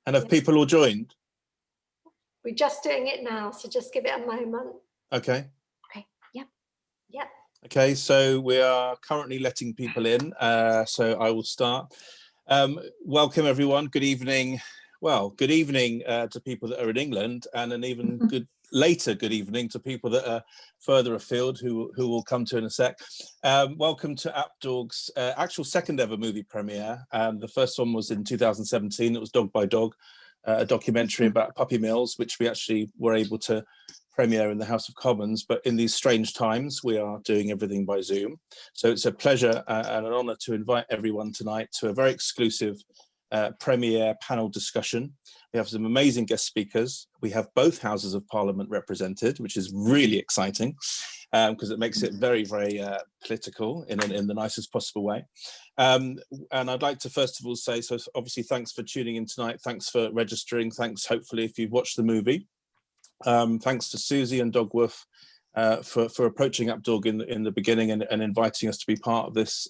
And have people all joined? We're just doing it now, so just give it a moment. Okay. Okay. Yep. Yep. Okay, so we are currently letting people in. So I will start. Welcome everyone. Good evening. Well, good evening to people that are in England, and an even good evening to people that are further afield who will come to in a sec. Welcome to Apdawg's actual second ever movie premiere. The first one was in 2017. It was Dog by Dog, a documentary about puppy mills, which we actually were able to premiere in the House of Commons. But in these strange times, we are doing everything by Zoom. So it's a pleasure and an honor to invite everyone tonight to a very exclusive premiere panel discussion. We have some amazing guest speakers. We have both Houses of Parliament represented, which is really exciting because it makes it very, very political in the nicest possible way. And I'd like to first of all say, so obviously thanks for tuning in tonight. Thanks for registering. Thanks, hopefully, if you've watched the movie. Thanks to Susie and Dogworth for approaching Apdawg in the beginning and inviting us to be part of this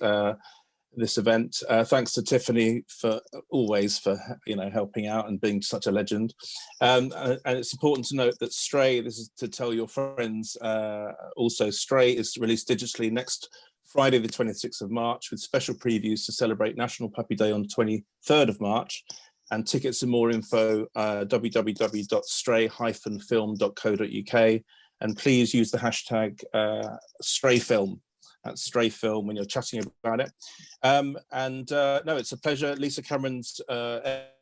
this event. Thanks to Tiffany for always helping out and being such a legend. And it's important to note that Stray, this is to tell your friends, also Stray is released digitally next Friday the 26th of March with special previews to celebrate National Puppy Day on the 23rd of March. And tickets and more info, www.stray-film.co.uk. And please use the hashtag StrayFilm. That's StrayFilm when you're chatting about it. No, it's a pleasure. Lisa Cameron's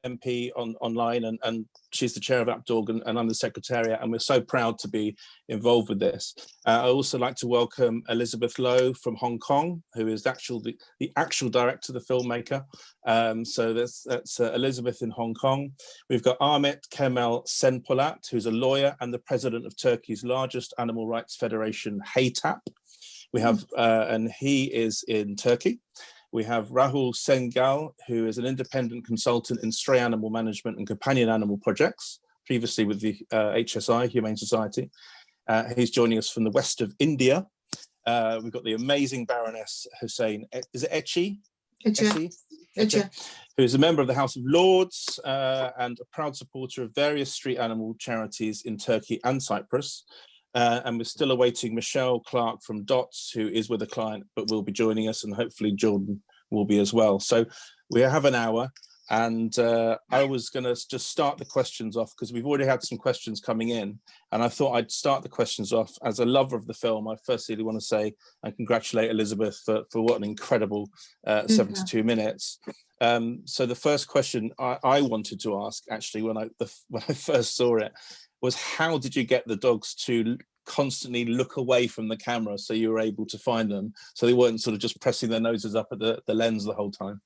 MP online, and she's the chair of Apdawg, and I'm the secretariat, and we're so proud to be involved with this. I also like to welcome Elizabeth Lowe from Hong Kong, who is the actual director, the filmmaker. So that's Elizabeth in Hong Kong. We've got Ahmet Kemal Senpolat, who's a lawyer and the president of Turkey's largest animal rights federation, HAYTAP. We have, and he is in Turkey. We have Rahul Sengal, who is an independent consultant in stray animal management and companion animal projects, previously with the HSI, Humane Society. He's joining us from the west of India. We've got the amazing Baroness Hussein, is it Echi? Echi, who is a member of the House of Lords and a proud supporter of various street animal charities in Turkey and Cyprus. And we're still awaiting Michelle Clark from DOTS, who is with a client, but will be joining us, and hopefully Jordan will be as well. So we have an hour, and I was going to just start the questions off because we've already had some questions coming in, and I thought I'd start the questions off. As a lover of the film, I firstly want to say and congratulate Elizabeth for what an incredible 72 minutes. So the first question I wanted to ask, actually, when I first saw it, was how did you get the dogs to constantly look away from the camera so you were able to find them, so they weren't sort of just pressing their noses up at the lens the whole time?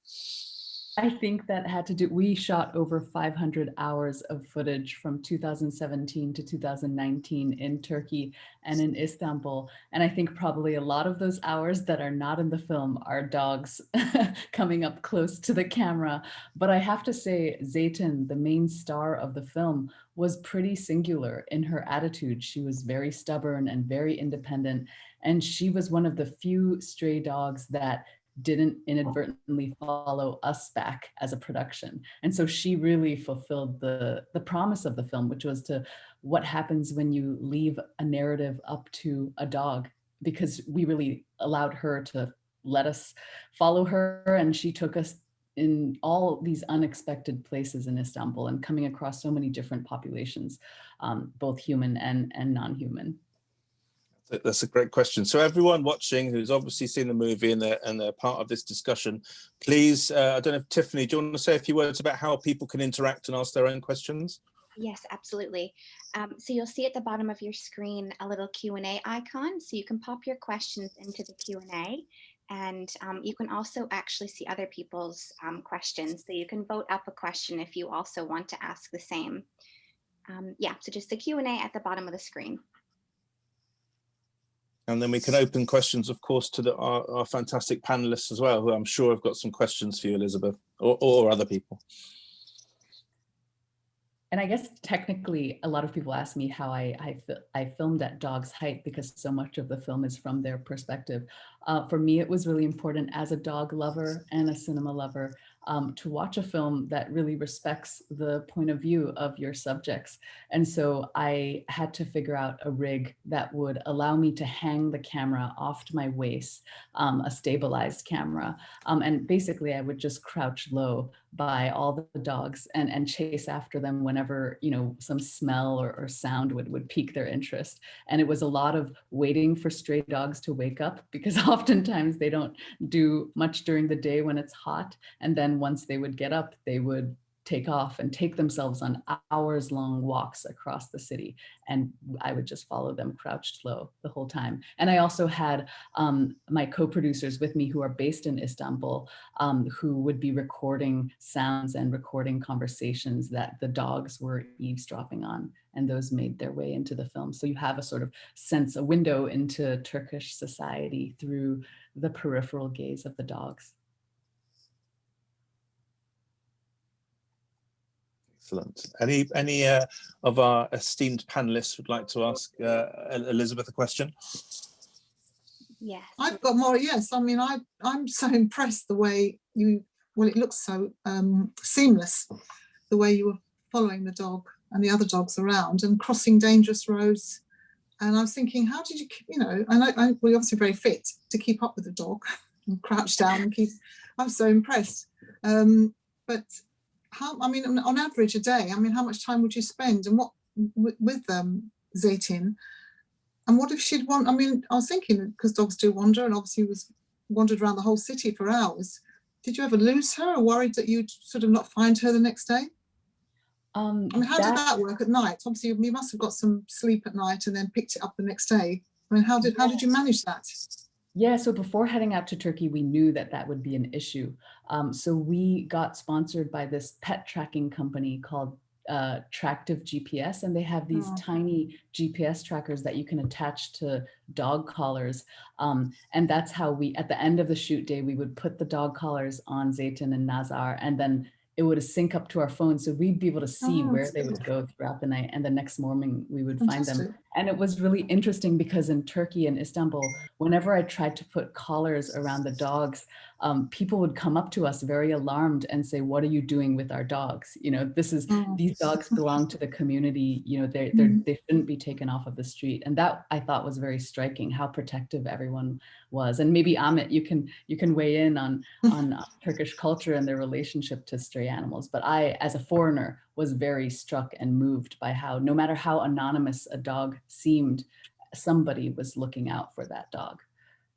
I think that had to do, we shot over 500 hours of footage from 2017 to 2019 in Turkey and in Istanbul. And I think probably a lot of those hours that are not in the film are dogs coming up close to the camera. But I have to say, Zeytin, the main star of the film, was pretty singular in her attitude. She was very stubborn and very independent. And she was one of the few stray dogs that didn't inadvertently follow us back as a production. And so she really fulfilled the promise of the film, which was to what happens when you leave a narrative up to a dog, because we really allowed her to let us follow her, and she took us in all these unexpected places in Istanbul and coming across so many different populations, both human and non-human. That's a great question. So everyone watching who's obviously seen the movie and they're part of this discussion, please, I don't know if Tiffany, do you want to say a few words about how people can interact and ask their own questions? Yes, absolutely. So you'll see at the bottom of your screen a little Q&A icon, so you can pop your questions into the Q&A, and you can also actually see other people's questions. So you can vote up a question if you also want to ask the same. Yeah, so just the Q&A at the bottom of the screen. And then we can open questions, of course, to our fantastic panelists as well, who I'm sure have got some questions for you, Elizabeth, or other people. And I guess technically, a lot of people ask me how I filmed at Dog's Height, because so much of the film is from their perspective. For me, it was really important as a dog lover and a cinema lover to watch a film that really respects the point of view of your subjects. And so I had to figure out a rig that would allow me to hang the camera off to my waist, a stabilized camera. And basically I would just crouch low by all the dogs and chase after them whenever, you know, some smell or sound would pique their interest. And it was a lot of waiting for stray dogs to wake up, because oftentimes they don't do much during the day when it's hot. And then once they would get up, they would take off and take themselves on hours-long walks across the city. And I would just follow them crouched low the whole time. And I also had my co-producers with me who are based in Istanbul, who would be recording sounds and recording conversations that the dogs were eavesdropping on. And those made their way into the film. So you have a sort of sense, a window into Turkish society through the peripheral gaze of the dogs. Excellent. Any of our esteemed panelists would like to ask Elizabeth a question? Yes. I've got more. Yes, I mean, I'm so impressed the way you. Well, it looks so seamless, the way you were following the dog and the other dogs around and crossing dangerous roads. And I was thinking, how did you, you know? And we're obviously very fit to keep up with the dog and crouch down and keep. I'm so impressed. But how, I mean, on average a day, I mean, how much time would you spend and what with Zeytin? And what if she'd want, I mean, I was thinking, because dogs do wander, and obviously wandered around the whole city for hours. Did you ever lose her or worried that you'd sort of not find her the next day? I mean, how did that work at night? Obviously, you must have got some sleep at night and then picked it up the next day. I mean, how did you manage that? Yeah, so before heading out to Turkey, we knew that that would be an issue. So we got sponsored by this pet tracking company called Tractive GPS, and they have these tiny GPS trackers that you can attach to dog collars. And that's how we, at the end of the shoot day, we would put the dog collars on Zeytin and Nazar, and then it would sync up to our phones. So we'd be able to see where they would go throughout the night. And the next morning we would find them. And it was really interesting because in Turkey and Istanbul, whenever I tried to put collars around the dogs, people would come up to us very alarmed and say, "What are you doing with our dogs? You know, this is, these dogs belong to the community. You know, they shouldn't be taken off of the street." And that I thought was very striking, how protective everyone was. And maybe Ahmet, you can weigh in on Turkish culture and their relationship to stray animals. But I, as a foreigner, was very struck and moved by how, no matter how anonymous a dog seemed, somebody was looking out for that dog.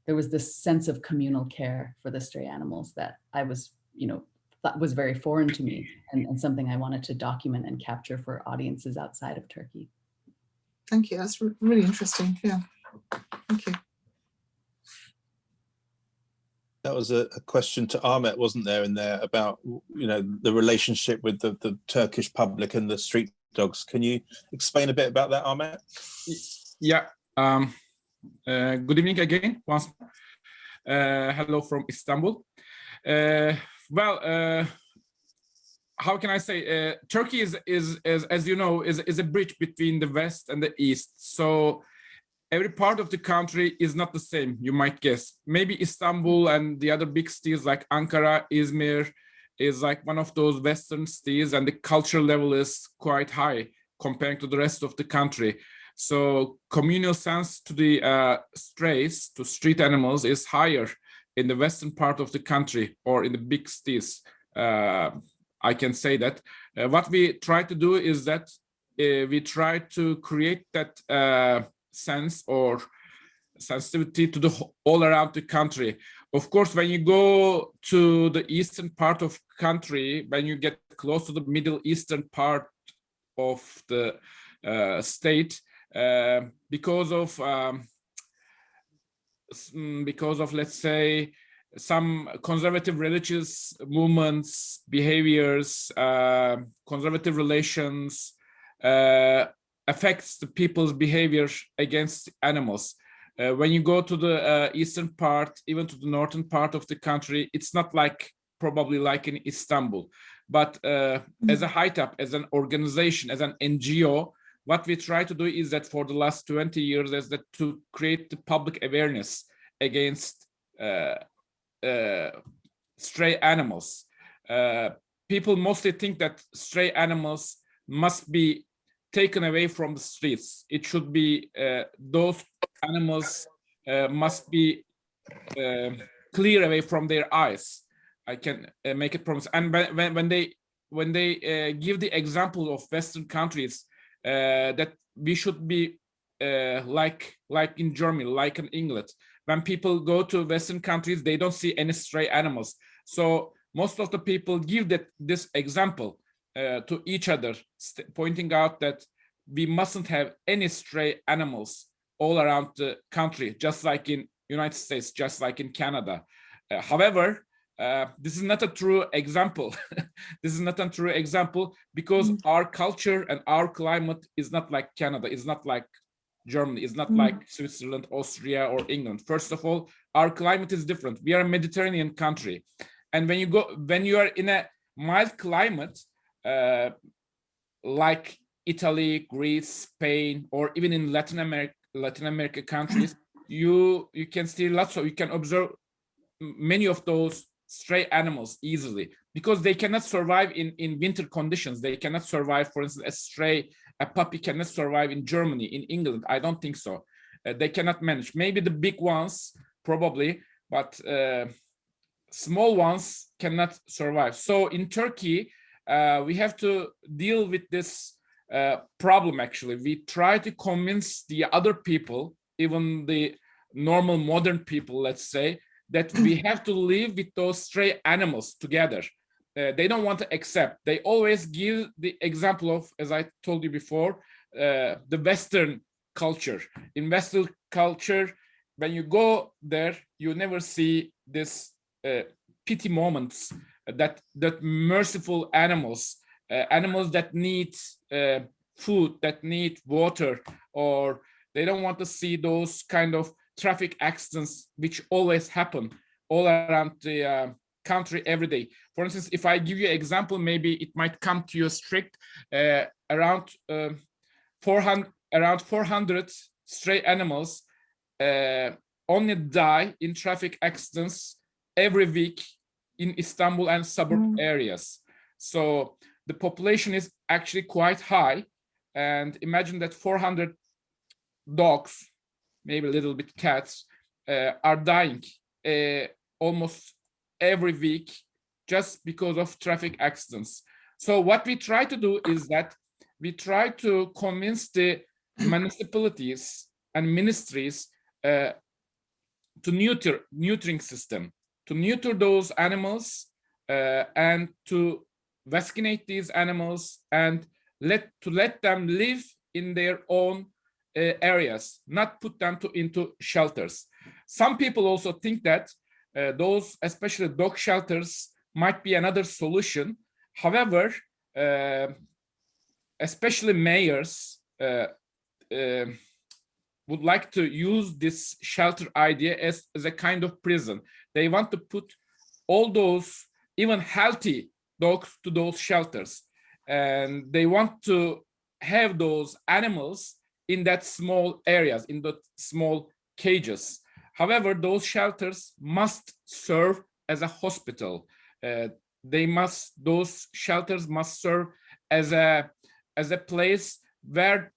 There was this sense of communal care for the stray animals that I was, you know, that was very foreign to me, and something I wanted to document and capture for audiences outside of Turkey. Thank you. That's really interesting. Yeah. Thank you. That was a question to Ahmet, wasn't there, in there about, you know, the relationship with the Turkish public and the street dogs. Can you explain a bit about that, Ahmet? Yeah. Good evening again. Once. Hello from Istanbul. Well, how can I say? Turkey is as you know, is a bridge between the West and the East. So every part of the country is not the same, you might guess. Maybe Istanbul and the other big cities like Ankara, Izmir is like one of those Western cities, and the culture level is quite high comparing to the rest of the country. So communal sense to the strays, to street animals, is higher in the Western part of the country or in the big cities. I can say that. What we try to do is that we try to create that sense or sensitivity to the all around the country. Of course, when you go to the eastern part of country, when you get close to the Middle Eastern part of the state, because of let's say some conservative religious movements, behaviors, conservative relations, affects the people's behavior against animals. When you go to the eastern part, even to the northern part of the country, it's not like probably like in Istanbul. But as a HITAP, as an organization, as an NGO, what we try to do is that for the last 20 years is that to create the public awareness against stray animals. people mostly think that stray animals must be taken away from the streets. It should be those animals must be clear away from their eyes. I can make it promise. And when they give the example of Western countries that we should be like in Germany, like in England. When people go to Western countries, they don't see any stray animals. So most of the people give this example to each other, pointing out that we mustn't have any stray animals all around the country, just like in United States, just like in Canada. However, this is not a true example. This is not a true example because our culture and our climate is not like Canada. It's not like Germany. It's not like Switzerland, Austria, or England. First of all, our climate is different. We are a Mediterranean country. And when you are in a mild climate, like Italy, Greece, Spain, or even in Latin America countries, you can see you can observe many of those stray animals easily because they cannot survive in winter conditions. They cannot survive, for instance, a puppy cannot survive in Germany, in England. I don't think so. They cannot manage. Maybe the big ones, probably, but small ones cannot survive. So in Turkey, we have to deal with this problem, actually. We try to convince the other people, even the normal modern people, let's say, that we have to live with those stray animals together. They don't want to accept. They always give the example of, as I told you before, the Western culture. In Western culture, when you go there, you never see this pity moments, that merciful animals, animals that need food, that need water, or they don't want to see those kind of traffic accidents which always happen all around the country every day. For instance, if I give you an example, maybe it might come to you strict. Around 400 stray animals only die in traffic accidents every week in Istanbul and suburb areas. So the population is actually quite high. And imagine that 400 dogs, maybe a little bit cats, are dying almost every week just because of traffic accidents. So what we try to do is that we try to convince the municipalities and ministries to neutering system, to neuter those animals and to vaccinate these animals and let them live in their own areas, not put them into shelters. Some people also think that those, especially dog shelters, might be another solution. However, especially mayors would like to use this shelter idea as a kind of prison. They want to put all those even healthy dogs to those shelters, and they want to have those animals in that small areas, in the small cages. However, those shelters must serve as a hospital. Those shelters must serve as a place where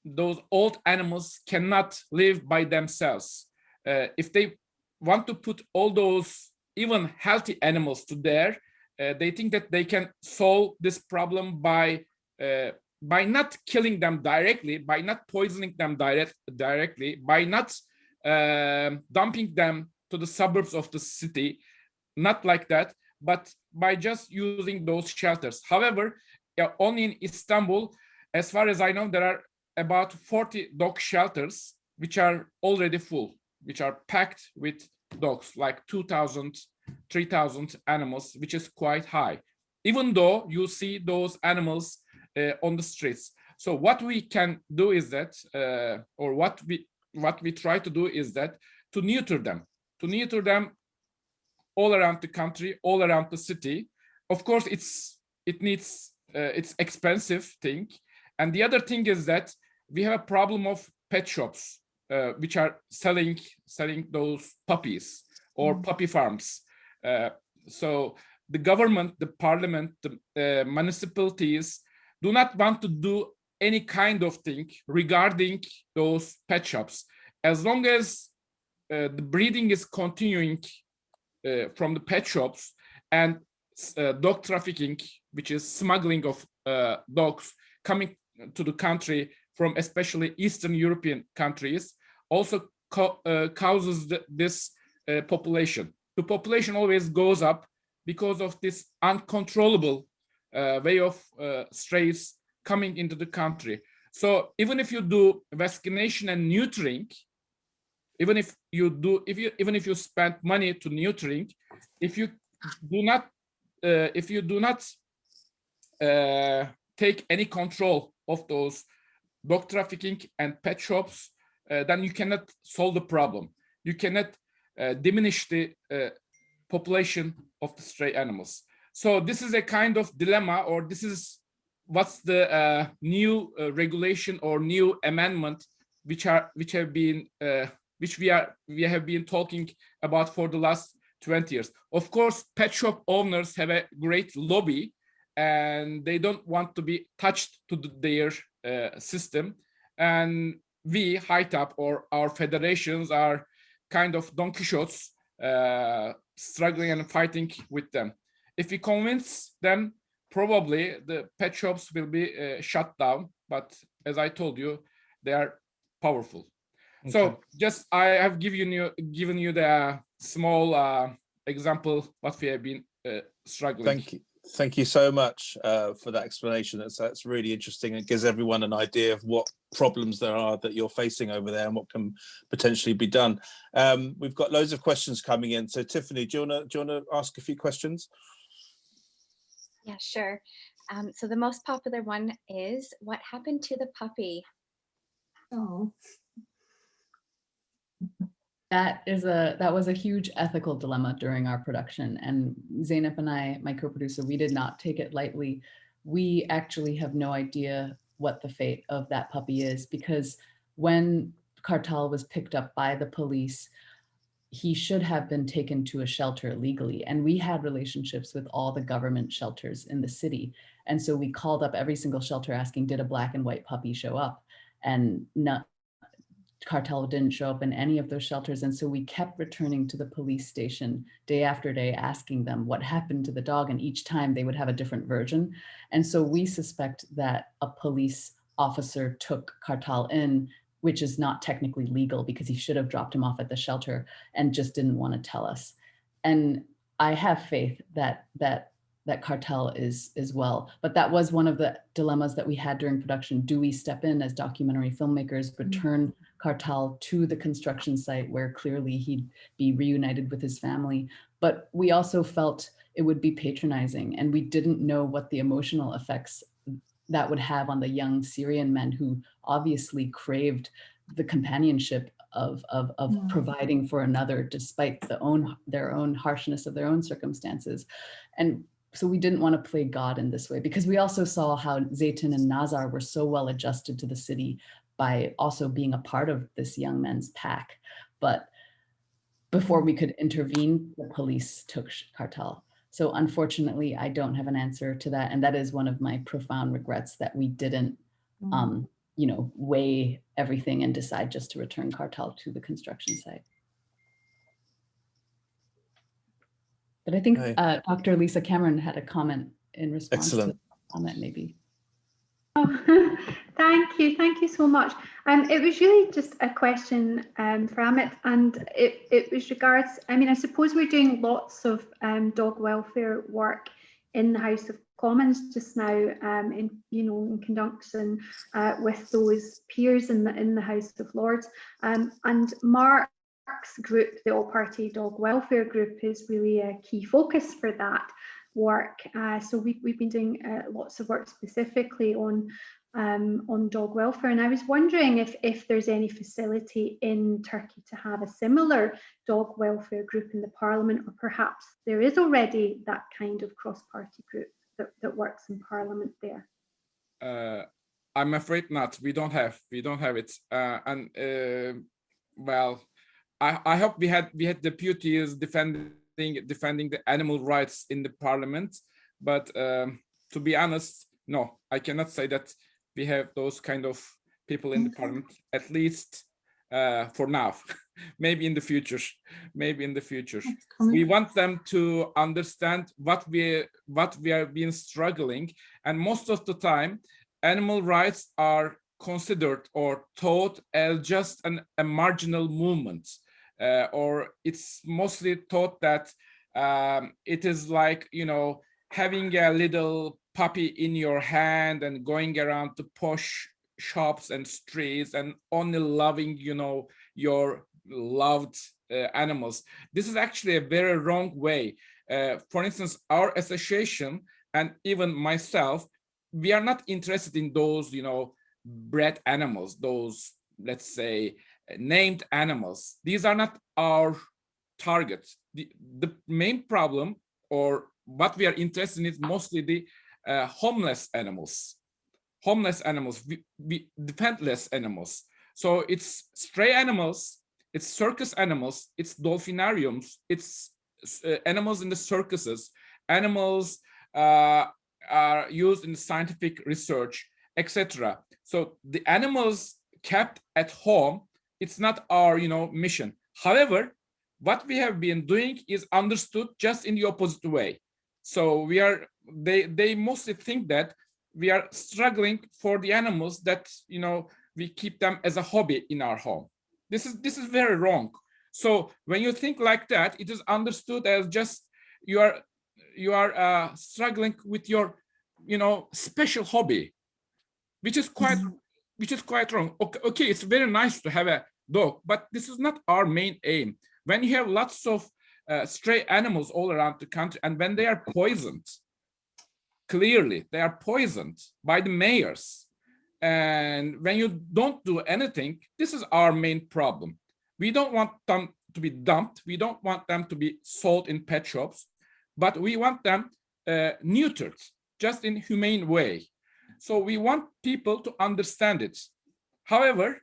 those old animals cannot live by themselves. If they want to put all those even healthy animals to there, they think that they can solve this problem by not killing them directly, by not poisoning them directly, by not dumping them to the suburbs of the city, not like that, but by just using those shelters. However, only in Istanbul, as far as I know, there are about 40 dog shelters which are already full, which are packed with dogs, like 2,000, 3,000 animals, which is quite high, even though you see those animals on the streets. So what we can do is that, or what we try to do is that, to neuter them all around the country, all around the city. Of course, it's expensive thing. And the other thing is that we have a problem of pet shops, which are selling those puppies, or puppy farms. So the government, the parliament, the municipalities do not want to do any kind of thing regarding those pet shops. As long as the breeding is continuing from the pet shops, and dog trafficking, which is smuggling of dogs coming to the country from especially Eastern European countries, also causes this population. The population always goes up because of this uncontrollable way of strays coming into the country. So even if you do vaccination and neutering, even if you spend money to neutering, if you do not take any control of those dog trafficking and pet shops, then you cannot solve the problem. You cannot diminish the population of the stray animals. So this is a kind of dilemma, or this is what's the new regulation or new amendment which we have been talking about for the last 20 years. Of course, pet shop owners have a great lobby, and they don't want to be touched to their system. And we, HITAP, or our federations, are kind of Don Quixotes, struggling and fighting with them. If we convince them, probably the pet shops will be shut down. But as I told you, they are powerful. Okay. So just I have given you the small example what we have been struggling. Thank you so much for that explanation. That's really interesting. It gives everyone an idea of what problems there are that you're facing over there and what can potentially be done. We've got loads of questions coming in. So Tiffany, do you want to ask a few questions? Yeah, sure. So the most popular one is, what happened to the puppy? Oh. That was a huge ethical dilemma during our production, and Zeynep and I, my co-producer, we did not take it lightly. We actually have no idea what the fate of that puppy is, because when Kartal was picked up by the police, he should have been taken to a shelter legally, and we had relationships with all the government shelters in the city. And so we called up every single shelter asking, did a black and white puppy show up? And Kartal didn't show up in any of those shelters. And so we kept returning to the police station day after day, asking them what happened to the dog. And each time they would have a different version. And so we suspect that a police officer took Kartal in, which is not technically legal because he should have dropped him off at the shelter and just didn't want to tell us. And I have faith that Kartal is well, but that was one of the dilemmas that we had during production. Do we step in as documentary filmmakers, return Kartal to the construction site where clearly he'd be reunited with his family? But we also felt it would be patronizing, and we didn't know what the emotional effects that would have on the young Syrian men who obviously craved the companionship of providing for another despite their own harshness of their own circumstances. And so we didn't want to play God in this way, because we also saw how Zeytin and Nazar were so well adjusted to the city by also being a part of this young men's pack. But before we could intervene, the police took Kartal. So unfortunately, I don't have an answer to that. And that is one of my profound regrets, that we didn't, weigh everything and decide just to return Kartal to the construction site. But I think Dr. Lisa Cameron had a comment in response to the comment, maybe. Oh, thank you so much. It was really just a question for Amit, and it was regards, I suppose we're doing lots of dog welfare work in the House of Commons just now, in conjunction with those peers in the House of Lords, and Mark's group, the All-Party Dog Welfare Group, is really a key focus for that work. So we've been doing lots of work specifically on dog welfare, and I was wondering if there's any facility in Turkey to have a similar dog welfare group in the Parliament, or perhaps there is already that kind of cross-party group that works in Parliament there. I'm afraid not. We don't have it, well, I hope we had deputies defending defending the animal rights in the parliament. But to be honest, no, I cannot say that we have those kind of people in the parliament, at least for now. Maybe in the future, maybe in the future. We want them to understand what we are being struggling, and most of the time animal rights are considered or thought as just a marginal movement, or it's mostly thought that it is like, you know, having a little puppy in your hand and going around to posh shops and streets and only loving, you know, your loved animals. This is actually a very wrong way. For instance, our association and even myself, we are not interested in those, you know, bred animals, those, let's say, named animals. These are not our targets. The main problem, or what we are interested in, is mostly the homeless animals, defenseless animals. So it's stray animals, it's circus animals, it's dolphinariums, it's animals in the circuses, animals are used in scientific research, etc. So the animals kept at home, it's not our, you know, mission. However, what we have been doing is understood just in the opposite way. So they mostly think that we are struggling for the animals, that, you know, we keep them as a hobby in our home. This is very wrong. So when you think like that, it is understood as just you are struggling with your, you know, special hobby, which is quite wrong. Okay, it's very nice to have a dog, but this is not our main aim. When you have lots of stray animals all around the country, and when they are poisoned, clearly they are poisoned by the mayors, and when you don't do anything, this is our main problem. We don't want them to be dumped, we don't want them to be sold in pet shops, but we want them neutered, just in humane way. So we want people to understand it. However,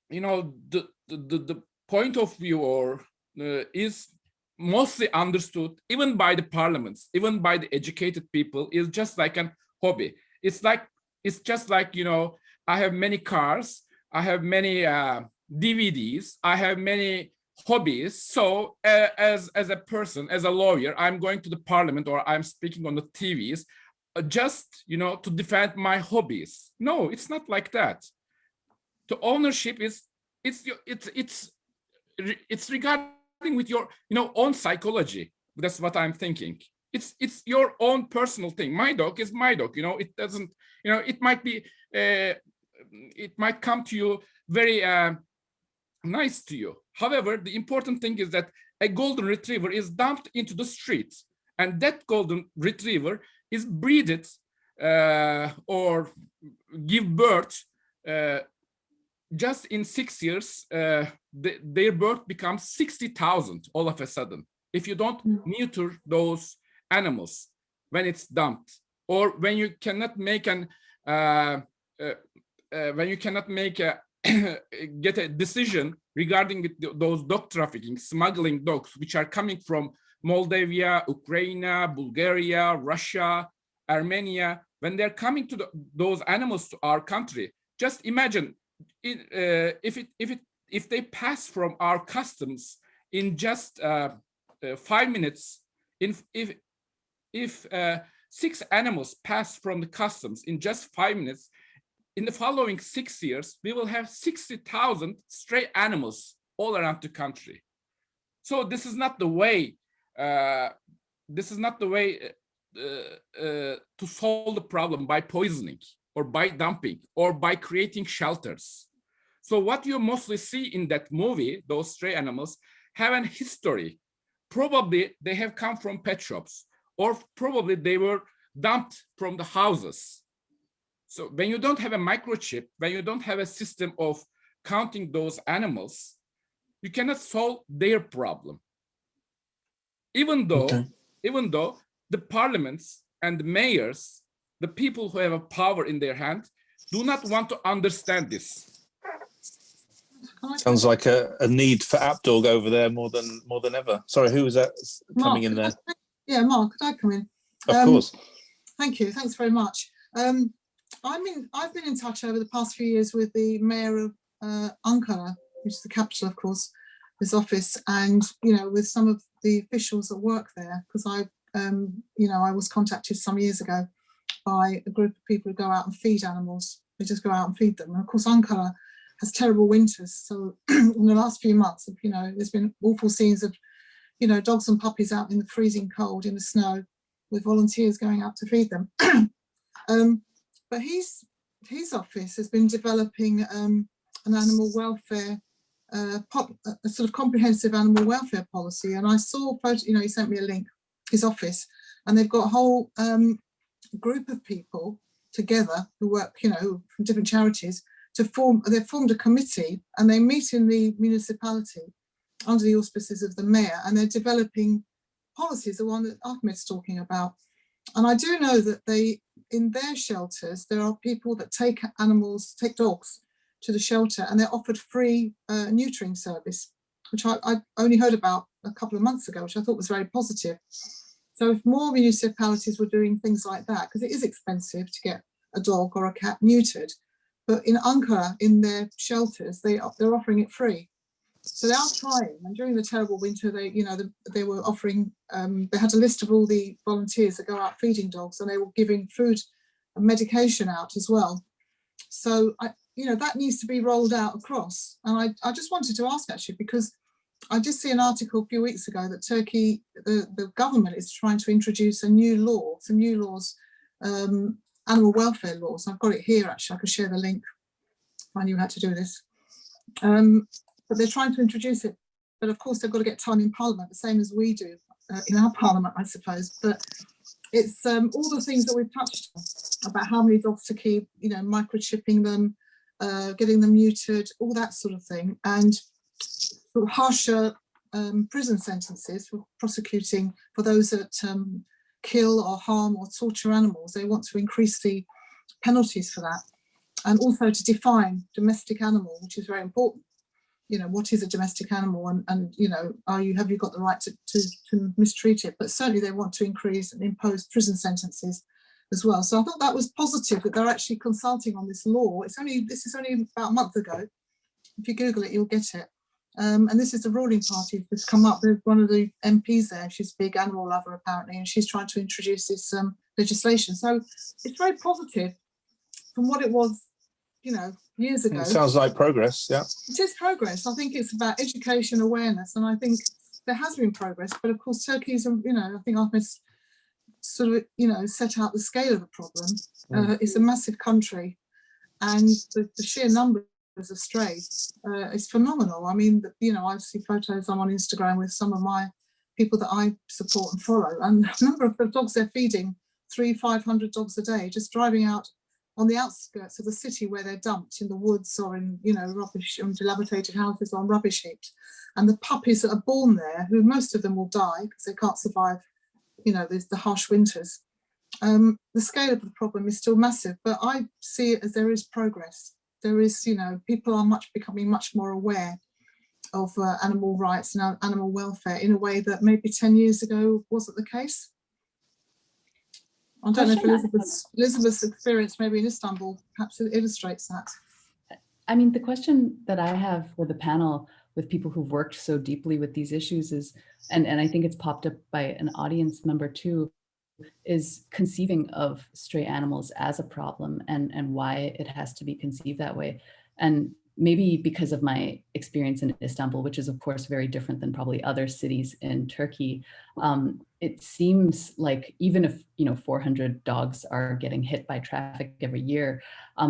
you know, the point of view is mostly understood even by the parliaments, even by the educated people, is just like a hobby. It's just like, you know, I have many cars, I have many DVDs, I have many hobbies. So as a person, as a lawyer, I'm going to the parliament or I'm speaking on the TVs just, you know, to defend my hobbies. No, it's not like that. The ownership is it's regarding with your, you know, own psychology. That's what I'm thinking. It's your own personal thing. My dog is my dog. You know, it doesn't. You know, it might be. It might come to you very nice to you. However, the important thing is that a golden retriever is dumped into the streets, and that golden retriever is breeded or give birth. Just in 6 years, their birth becomes 60,000 all of a sudden. If you don't neuter those animals when it's dumped, or when you cannot make get a decision regarding those dog trafficking, smuggling dogs, which are coming from Moldavia, Ukraine, Bulgaria, Russia, Armenia, when they're coming to those animals to our country, just imagine. If they pass from our customs in just 5 minutes, if 6 animals pass from the customs in just 5 minutes, in the following 6 years, we will have 60,000 stray animals all around the country. So this is not the way. This is not the way to solve the problem by poisoning, or by dumping, or by creating shelters. So what you mostly see in that movie, those stray animals, have an history. Probably they have come from pet shops, or probably they were dumped from the houses. So when you don't have a microchip, when you don't have a system of counting those animals, you cannot solve their problem. Even though the parliaments and the mayors, the people who have a power in their hand, do not want to understand this. Sounds like a need for Apdawg over there more than ever. Sorry, who was that coming in there? Yeah, Mark, could I come in? Of course. Thank you. Thanks very much. I've been in touch over the past few years with the mayor of Ankara, which is the capital, of course, his office, and with some of the officials that work there, because I was contacted some years ago by a group of people who go out and feed animals. They just go out and feed them. And of course, Ankara has terrible winters. So in the last few months, there's been awful scenes of, dogs and puppies out in the freezing cold, in the snow, with volunteers going out to feed them. But his office has been developing an animal welfare, a sort of comprehensive animal welfare policy. And I saw, he sent me a link, his office, and they've got a whole group of people together who work, from different charities they've formed a committee, and they meet in the municipality under the auspices of the mayor, and they're developing policies, the one that Ahmed's talking about. And I do know that in their shelters, there are people that take dogs to the shelter, and they're offered free neutering service, which I only heard about a couple of months ago, which I thought was very positive. So if more municipalities were doing things like that, because it is expensive to get a dog or a cat neutered, but in Ankara, in their shelters, they're offering it free. So they are trying. And during the terrible winter, they were offering. They had a list of all the volunteers that go out feeding dogs, and they were giving food and medication out as well. So that needs to be rolled out across. And I just wanted to ask, actually, because I did see an article a few weeks ago that Turkey, the government is trying to introduce some new laws, animal welfare laws. I've got it here, actually. I could share the link if I knew how to do this. But they're trying to introduce it. But of course, they've got to get time in Parliament, the same as we do in our Parliament, I suppose. But it's all the things that we've touched on about how many dogs to keep, microchipping them, getting them neutered, all that sort of thing. And sort of harsher prison sentences for prosecuting for those that kill or harm or torture animals. They want to increase the penalties for that, and also to define domestic animal, which is very important. What is a domestic animal, and have you got the right to mistreat it? But certainly they want to increase and impose prison sentences as well. So I thought that was positive that they're actually consulting on this law. This is only about a month ago. If you Google it, you'll get it. And this is the ruling party that's come up with one of the MPs there. She's a big animal lover, apparently, and she's trying to introduce this legislation. So it's very positive from what it was, years ago. It sounds like progress, yeah. It is progress. I think it's about education, awareness, and I think there has been progress. But of course, Turkey is, I think Ahmed's sort of, set out the scale of the problem. It's a massive country, and the sheer numbers of strays is phenomenal. I mean, I see photos. I'm on Instagram with some of my people that I support and follow, and the number of dogs they're feeding, 300-500 dogs a day, just driving out on the outskirts of the city where they're dumped in the woods or in, rubbish, on dilapidated houses on rubbish heaps. And the puppies that are born there, who most of them will die because they can't survive, the harsh winters. The scale of the problem is still massive, but I see it as there is progress. There is, people are becoming much more aware of animal rights and animal welfare in a way that maybe 10 years ago wasn't the case. I don't know if Elizabeth's experience maybe in Istanbul perhaps illustrates that. I mean, the question that I have for the panel with people who've worked so deeply with these issues is, and I think it's popped up by an audience member too, is conceiving of stray animals as a problem and why it has to be conceived that way. And maybe because of my experience in Istanbul, which is of course very different than probably other cities in Turkey, it seems like even if 400 dogs are getting hit by traffic every year,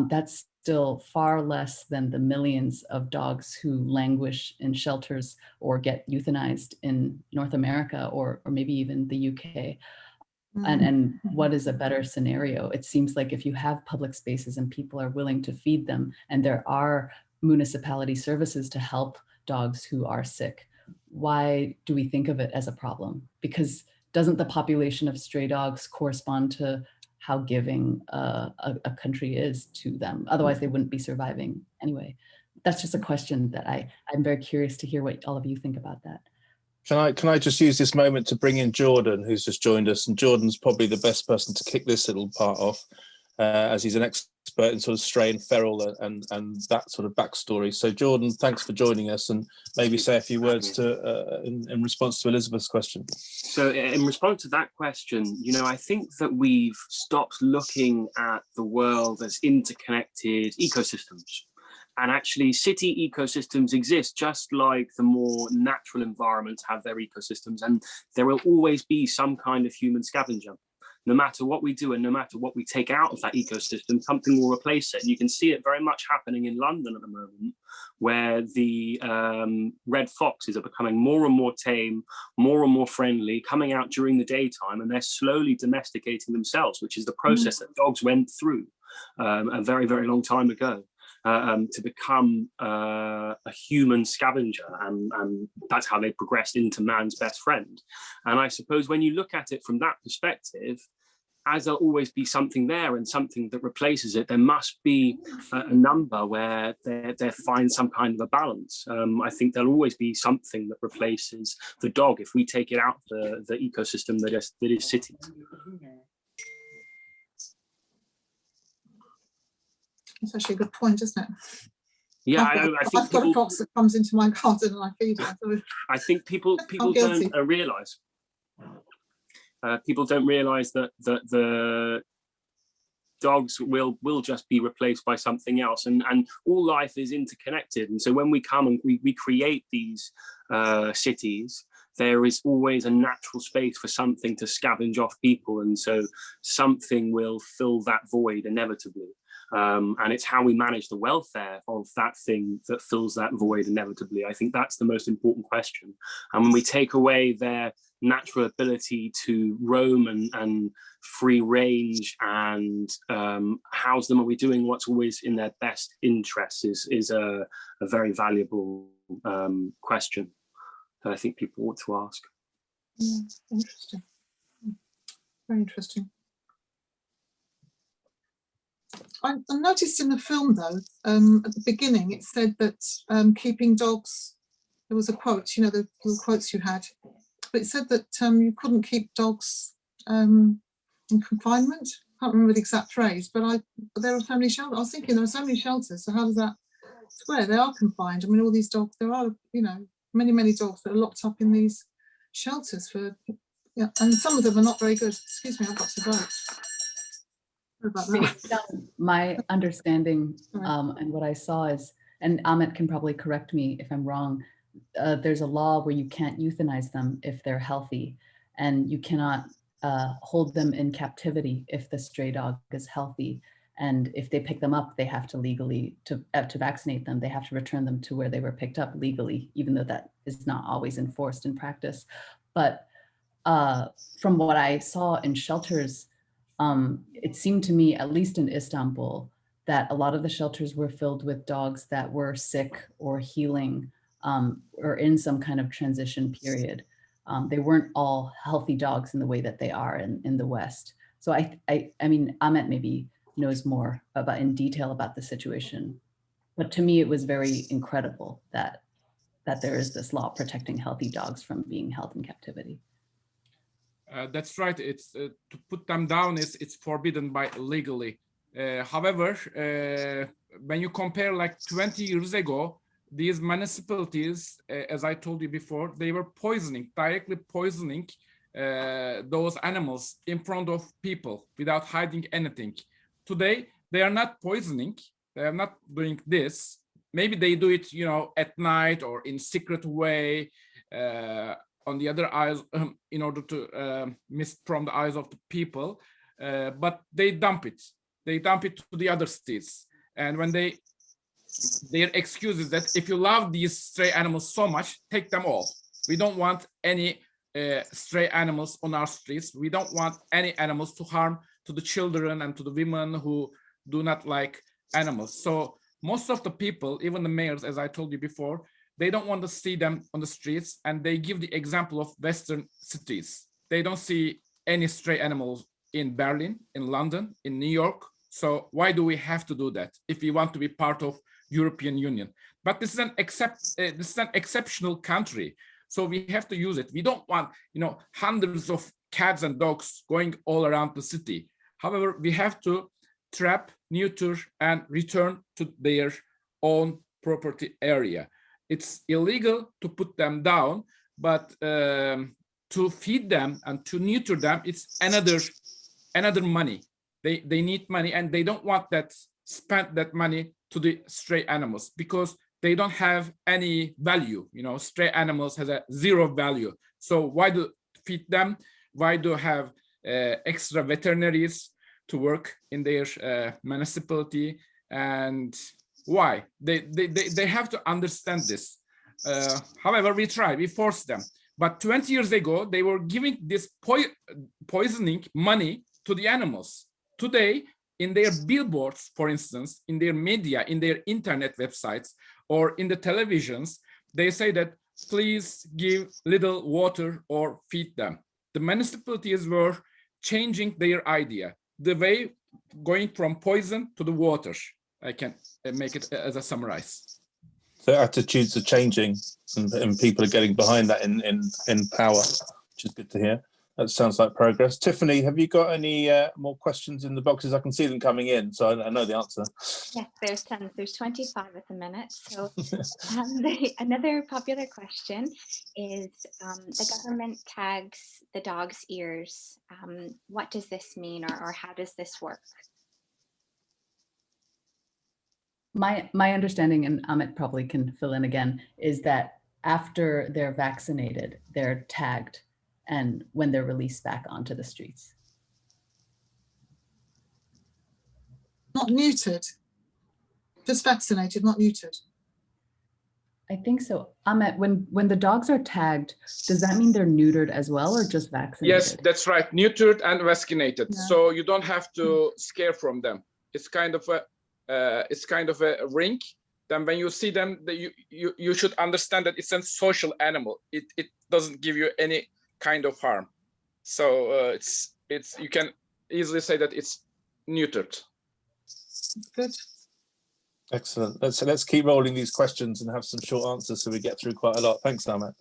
that's still far less than the millions of dogs who languish in shelters or get euthanized in North America or maybe even the UK. And what is a better scenario? It seems like if you have public spaces and people are willing to feed them, and there are municipality services to help dogs who are sick, why do we think of it as a problem? Because doesn't the population of stray dogs correspond to how giving a country is to them? Otherwise they wouldn't be surviving anyway. that's just a question that I'm very curious to hear what all of you think about that. Can I just use this moment to bring in Jordan, who's just joined us, and Jordan's probably the best person to kick this little part off, as he's an expert in sort of stray and feral and that sort of backstory. So Jordan, thanks for joining us, and maybe say a few words to in response to Elizabeth's question. So in response to that question, you know, I think that we've stopped looking at the world as interconnected ecosystems. And actually, city ecosystems exist just like the more natural environments have their ecosystems, and there will always be some kind of human scavenger. No matter what we do and no matter what we take out of that ecosystem, something will replace it. And you can see it very much happening in London at the moment, where the red foxes are becoming more and more tame, more and more friendly, coming out during the daytime, and they're slowly domesticating themselves, which is the process that dogs went through a very, very long time ago. To become a human scavenger, and that's how they progressed into man's best friend. And I suppose when you look at it from that perspective, as there'll always be something there and something that replaces it, there must be a number where they find some kind of a balance. I think there'll always be something that replaces the dog if we take it out of the ecosystem that is cities. That's actually a good point, isn't it? Yeah, I've got a fox that comes into my garden and I feed it. So I think people don't realise. People don't realise that the dogs will just be replaced by something else, and all life is interconnected. And so when we come and we create these cities, there is always a natural space for something to scavenge off people, and so something will fill that void inevitably. And it's how we manage the welfare of that thing that fills that void inevitably. I think that's the most important question. And when we take away their natural ability to roam and free range and house them, are we doing what's always in their best interests is a very valuable question that I think people ought to ask. yeah, interesting. Very interesting. I noticed in the film, though, at the beginning, it said that keeping dogs, there was a quote, you know, the little quotes you had, but it said that you couldn't keep dogs in confinement. I can't remember the exact phrase, but there are so many shelters. I was thinking there are so many shelters, so how does that square? They are confined. I mean, all these dogs, there are, you know, many, many dogs that are locked up in these shelters for, yeah, and some of them are not very good. Excuse me, I've got to vote. About that. My understanding and what I saw is, and Amit can probably correct me if I'm wrong, there's a law where you can't euthanize them if they're healthy, and you cannot hold them in captivity if the stray dog is healthy. And if they pick them up, they have to legally, to vaccinate them, they have to return them to where they were picked up legally, even though that is not always enforced in practice. But from what I saw in shelters, it seemed to me, at least in Istanbul, that a lot of the shelters were filled with dogs that were sick or healing or in some kind of transition period. They weren't all healthy dogs in the way that they are in the West. So I mean, Amit maybe knows more about in detail about the situation, but to me, it was very incredible that there is this law protecting healthy dogs from being held in captivity. That's right. It's to put them down it's forbidden by legally. However, when you compare like 20 years ago, these municipalities, as I told you before, they were directly poisoning those animals in front of people without hiding anything. Today, they are not poisoning. They are not doing this. Maybe they do it, you know, at night or in secret way. On the other eyes, in order to miss from the eyes of the people, but they dump it. They dump it to the other cities. And when their excuse is that if you love these stray animals so much, take them all. We don't want any stray animals on our streets. We don't want any animals to harm to the children and to the women who do not like animals. So most of the people, even the mayors, as I told you before, they don't want to see them on the streets, and they give the example of Western cities. They don't see any stray animals in Berlin, in London, in New York. So why do we have to do that if we want to be part of European Union. But this is an exceptional country, so we have to use it. We don't want, you know, hundreds of cats and dogs going all around the city. However, we have to trap, neuter, and return to their own property area. It's illegal to put them down, but to feed them and to neuter them, it's another money. They need money, and they don't want spend that money to the stray animals because they don't have any value. You know, stray animals has a zero value. So why do feed them? Why do have extra veterinaries to work in their municipality? And why? They have to understand this. However, we force them. But 20 years ago, they were giving this poisoning money to the animals. Today, in their billboards, for instance, in their media, in their internet websites, or in the televisions, they say that please give little water or feed them. The municipalities were changing their idea, the way going from poison to the water. I can make it as a summarize. So attitudes are changing, and people are getting behind that in power, which is good to hear. That sounds like progress. Tiffany, have you got any more questions in the boxes? I can see them coming in, so I know the answer. Yes, there's tons. There's 25 at the minute. So another popular question is the government tags the dog's ears. What does this mean, or how does this work? My understanding, and Amit probably can fill in again, is that after they're vaccinated, they're tagged, and when they're released back onto the streets. Not neutered, just vaccinated, not neutered. I think so. Amit, when the dogs are tagged, does that mean they're neutered as well, or just vaccinated? Yes, that's right. Neutered and vaccinated. Yeah. So you don't have to scare from them. It's kind of a ring. Then when you see them, you should understand that it's a social animal. It doesn't give you any kind of harm. So it's you can easily say that it's neutered. Good. Excellent. Let's keep rolling these questions and have some short answers so we get through quite a lot. Thanks, Ahmed.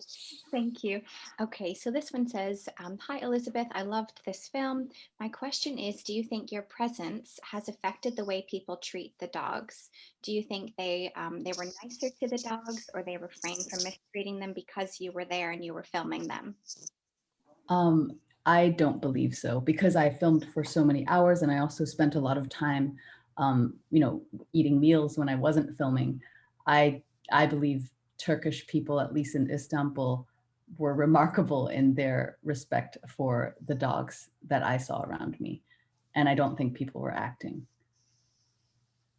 Thank you. Okay, so this one says, hi, Elizabeth, I loved this film. My question is, do you think your presence has affected the way people treat the dogs? Do you think they were nicer to the dogs, or they refrained from mistreating them because you were there and you were filming them? I don't believe so, because I filmed for so many hours, and I also spent a lot of time eating meals when I wasn't filming. I believe Turkish people, at least in Istanbul, were remarkable in their respect for the dogs that I saw around me. And I don't think people were acting.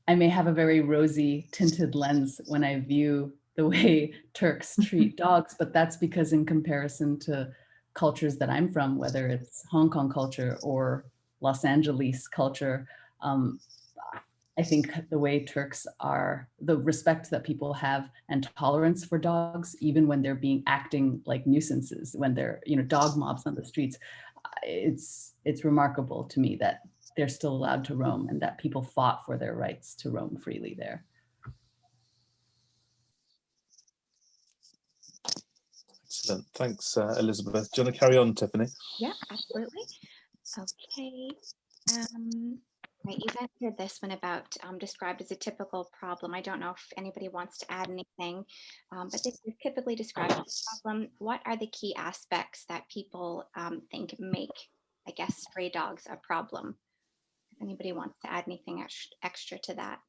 I may have a very rosy tinted lens when I view the way Turks treat dogs, but that's because in comparison to cultures that I'm from, whether it's Hong Kong culture or Los Angeles culture, I think the way Turks are, the respect that people have and tolerance for dogs, even when they're acting like nuisances, when they're, dog mobs on the streets, it's remarkable to me that they're still allowed to roam and that people fought for their rights to roam freely there. Excellent. Thanks, Elizabeth. Do you want to carry on, Tiffany? Yeah, absolutely. Okay. Right, you've answered this one about described as a typical problem. I don't know if anybody wants to add anything, but this is typically described as a problem. What are the key aspects that people think make, I guess, stray dogs a problem? If anybody wants to add anything extra to that.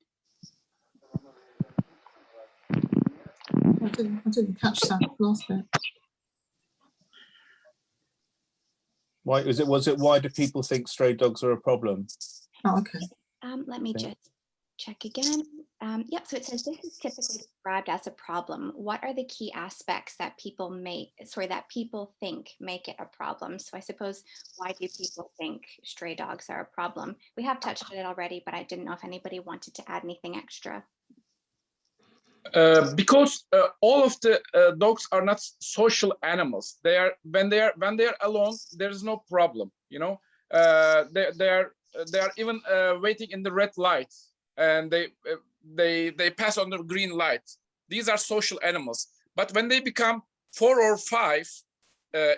I didn't catch that last bit. Why was it why do people think stray dogs are a problem? Oh, okay. Let me just check again. Yep, so it says this is typically described as a problem. What are the key aspects that people think make it a problem? So I suppose, why do people think stray dogs are a problem? We have touched on it already, but I didn't know if anybody wanted to add anything extra. Because all of the dogs are not social animals. When they are alone, there is no problem. They are even waiting in the red lights. and they pass under green light. These are social animals. But when they become 4 or 5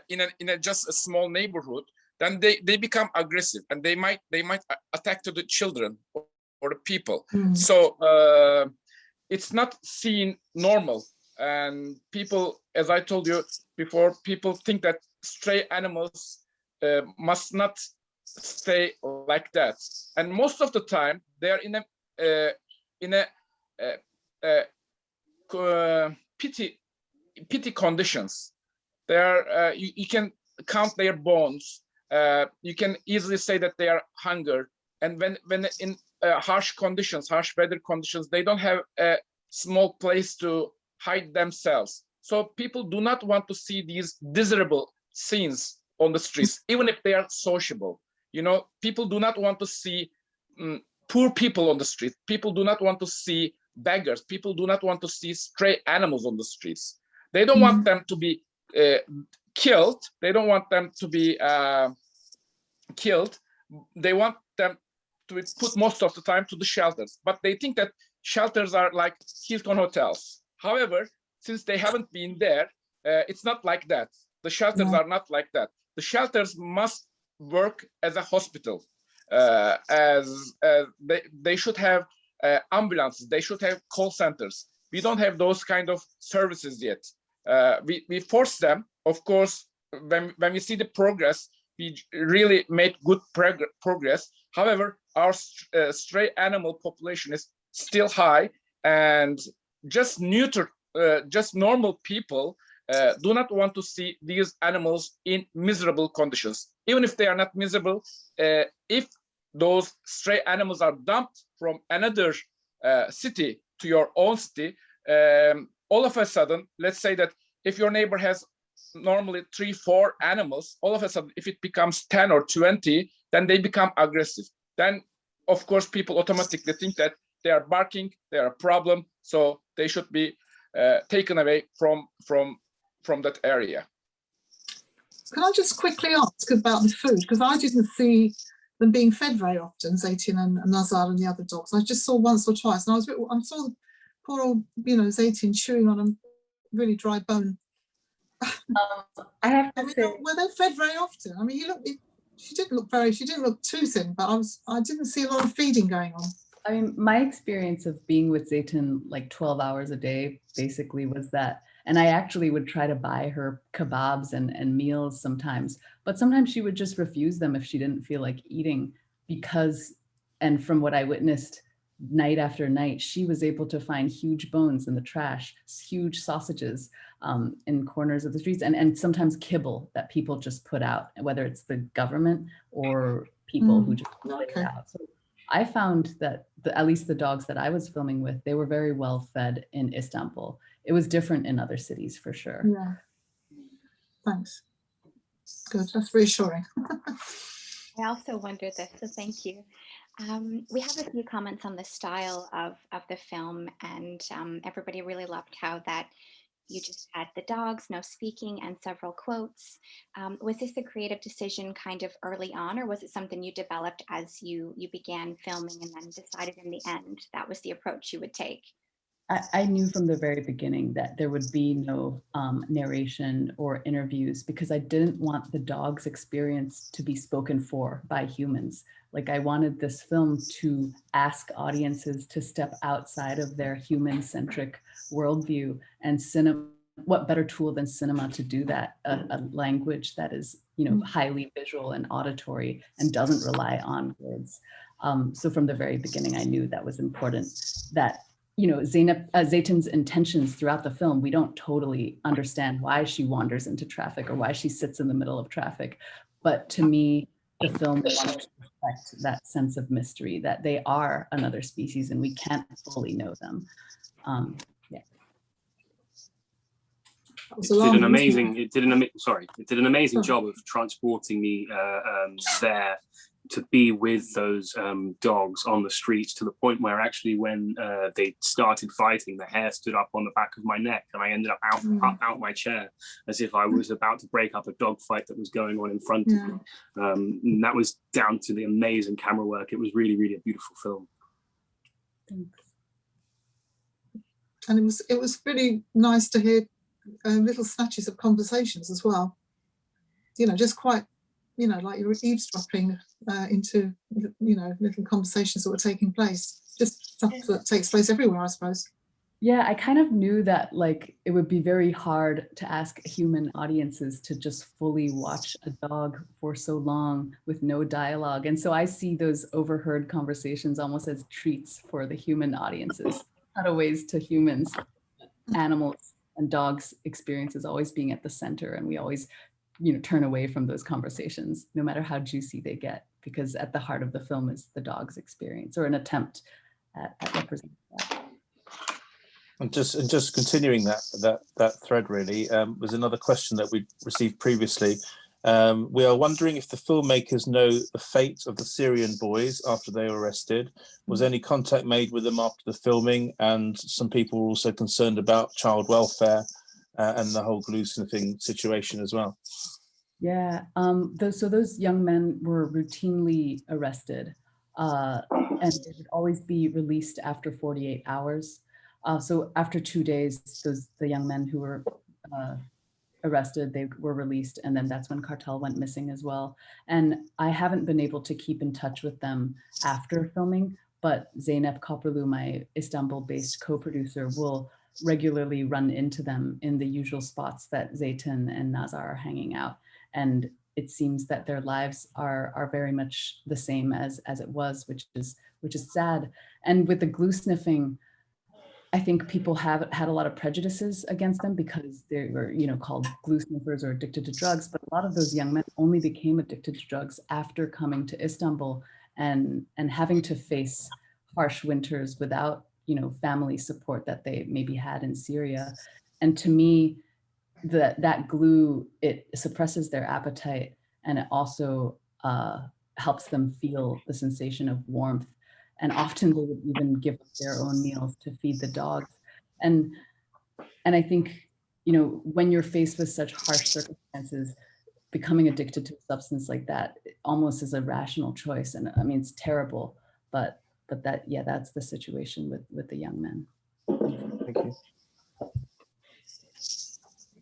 in a just a small neighborhood, then they become aggressive, and they might attack to the children or the people. So it's not seen normal. And people, as I told you before, people think that stray animals must not stay like that. And most of the time, they are in a pity conditions. They are you can count their bones. You can easily say that they are hunger. And when in harsh conditions, harsh weather conditions, they don't have a small place to hide themselves. So people do not want to see these desirable scenes on the streets, even if they are sociable. You know, people do not want to see poor people on the street. People do not want to see beggars. People do not want to see stray animals on the streets. They don't want them to be killed. They don't want them to be killed. They want them to be put most of the time to the shelters. But they think that shelters are like Hilton hotels. However, since they haven't been there, it's not like that. The shelters are not like that. The shelters must work as a hospital. They should have ambulances. They should have call centers. We don't have those kind of services yet. We force them. Of course, when we see the progress, we really made good progress. However, our stray animal population is still high, and just normal people do not want to see these animals in miserable conditions. Even if they are not miserable, if those stray animals are dumped from another city to your own city, all of a sudden, let's say that if your neighbor has normally 3-4 animals, all of a sudden, if it becomes 10 or 20, then they become aggressive. Then, of course, people automatically think that they are barking, they are a problem, so they should be taken away from that area. Can I just quickly ask about the food? Because I didn't see them being fed very often, Zeytin and Nazar and the other dogs. I just saw once or twice, and I saw poor old, Zeytin chewing on a really dry bone. I have to say, were they fed very often? I mean, she didn't look too thin, but I didn't see a lot of feeding going on. I mean, my experience of being with Zeytin like 12 hours a day basically was that, and I actually would try to buy her kebabs and meals sometimes, but sometimes she would just refuse them if she didn't feel like eating because, and from what I witnessed night after night, she was able to find huge bones in the trash, huge sausages in corners of the streets, and sometimes kibble that people just put out, whether it's the government or people who just put it out. So I found that at least the dogs that I was filming with, they were very well fed in Istanbul. It was different in other cities for sure. Yeah. Thanks. Good. That's reassuring. I also wondered this, so thank you. We have a few comments on the style of the film, and everybody really loved how that you just had the dogs, no speaking, and several quotes. Was this a creative decision kind of early on, or was it something you developed as you began filming and then decided in the end that was the approach you would take? I knew from the very beginning that there would be no narration or interviews because I didn't want the dog's experience to be spoken for by humans. Like I wanted this film to ask audiences to step outside of their human-centric worldview, and what better tool than cinema to do that? A language that is, highly visual and auditory and doesn't rely on words. So from the very beginning, I knew that was important. That Zeytin's intentions throughout the film, we don't totally understand why she wanders into traffic or why she sits in the middle of traffic. But to me, the film wanted to reflect that sense of mystery, that they are another species and we can't fully know them. It did an amazing job of transporting me there to be with those dogs on the streets, to the point where actually when they started fighting, the hair stood up on the back of my neck and I ended up out my chair as if I was about to break up a dog fight that was going on in front of me. And that was down to the amazing camera work. It was really, really a beautiful film. Thanks. And it was really nice to hear little snatches of conversations as well. You know, just quite, you know, like you were eavesdropping into, you know, little conversations that were taking place. Just stuff that takes place everywhere, I suppose. Yeah, I kind of knew that like it would be very hard to ask human audiences to just fully watch a dog for so long with no dialogue. And so I see those overheard conversations almost as treats for the human audiences, cutaways to humans, animals and dogs' experiences always being at the center. And we always, you know, turn away from those conversations, no matter how juicy they get, because at the heart of the film is the dog's experience, or an attempt at representing that. And just continuing that thread really, was another question that we received previously. We are wondering if the filmmakers know the fate of the Syrian boys after they were arrested. Was any contact made with them after the filming? And some people were also concerned about child welfare and the whole glue sniffing situation as well. Yeah, so those young men were routinely arrested, and they would always be released after 48 hours. So after 2 days, the young men who were arrested, they were released, and then that's when Kartal went missing as well. And I haven't been able to keep in touch with them after filming, but Zeynep Koperlu, my Istanbul-based co-producer, will regularly run into them in the usual spots that Zeytin and Nazar are hanging out. And it seems that their lives are very much the same as it was, which is sad. And with the glue sniffing, I think people have had a lot of prejudices against them because they were, you know, called glue sniffers or addicted to drugs. But a lot of those young men only became addicted to drugs after coming to Istanbul and having to face harsh winters without, you know, family support that they maybe had in Syria. And to me, that glue, it suppresses their appetite, and it also helps them feel the sensation of warmth. And often they would even give up their own meals to feed the dogs. And I think, you know, when you're faced with such harsh circumstances, becoming addicted to a substance like that almost is a rational choice. And I mean, it's terrible, but that, yeah, that's the situation with the young men. Thank you.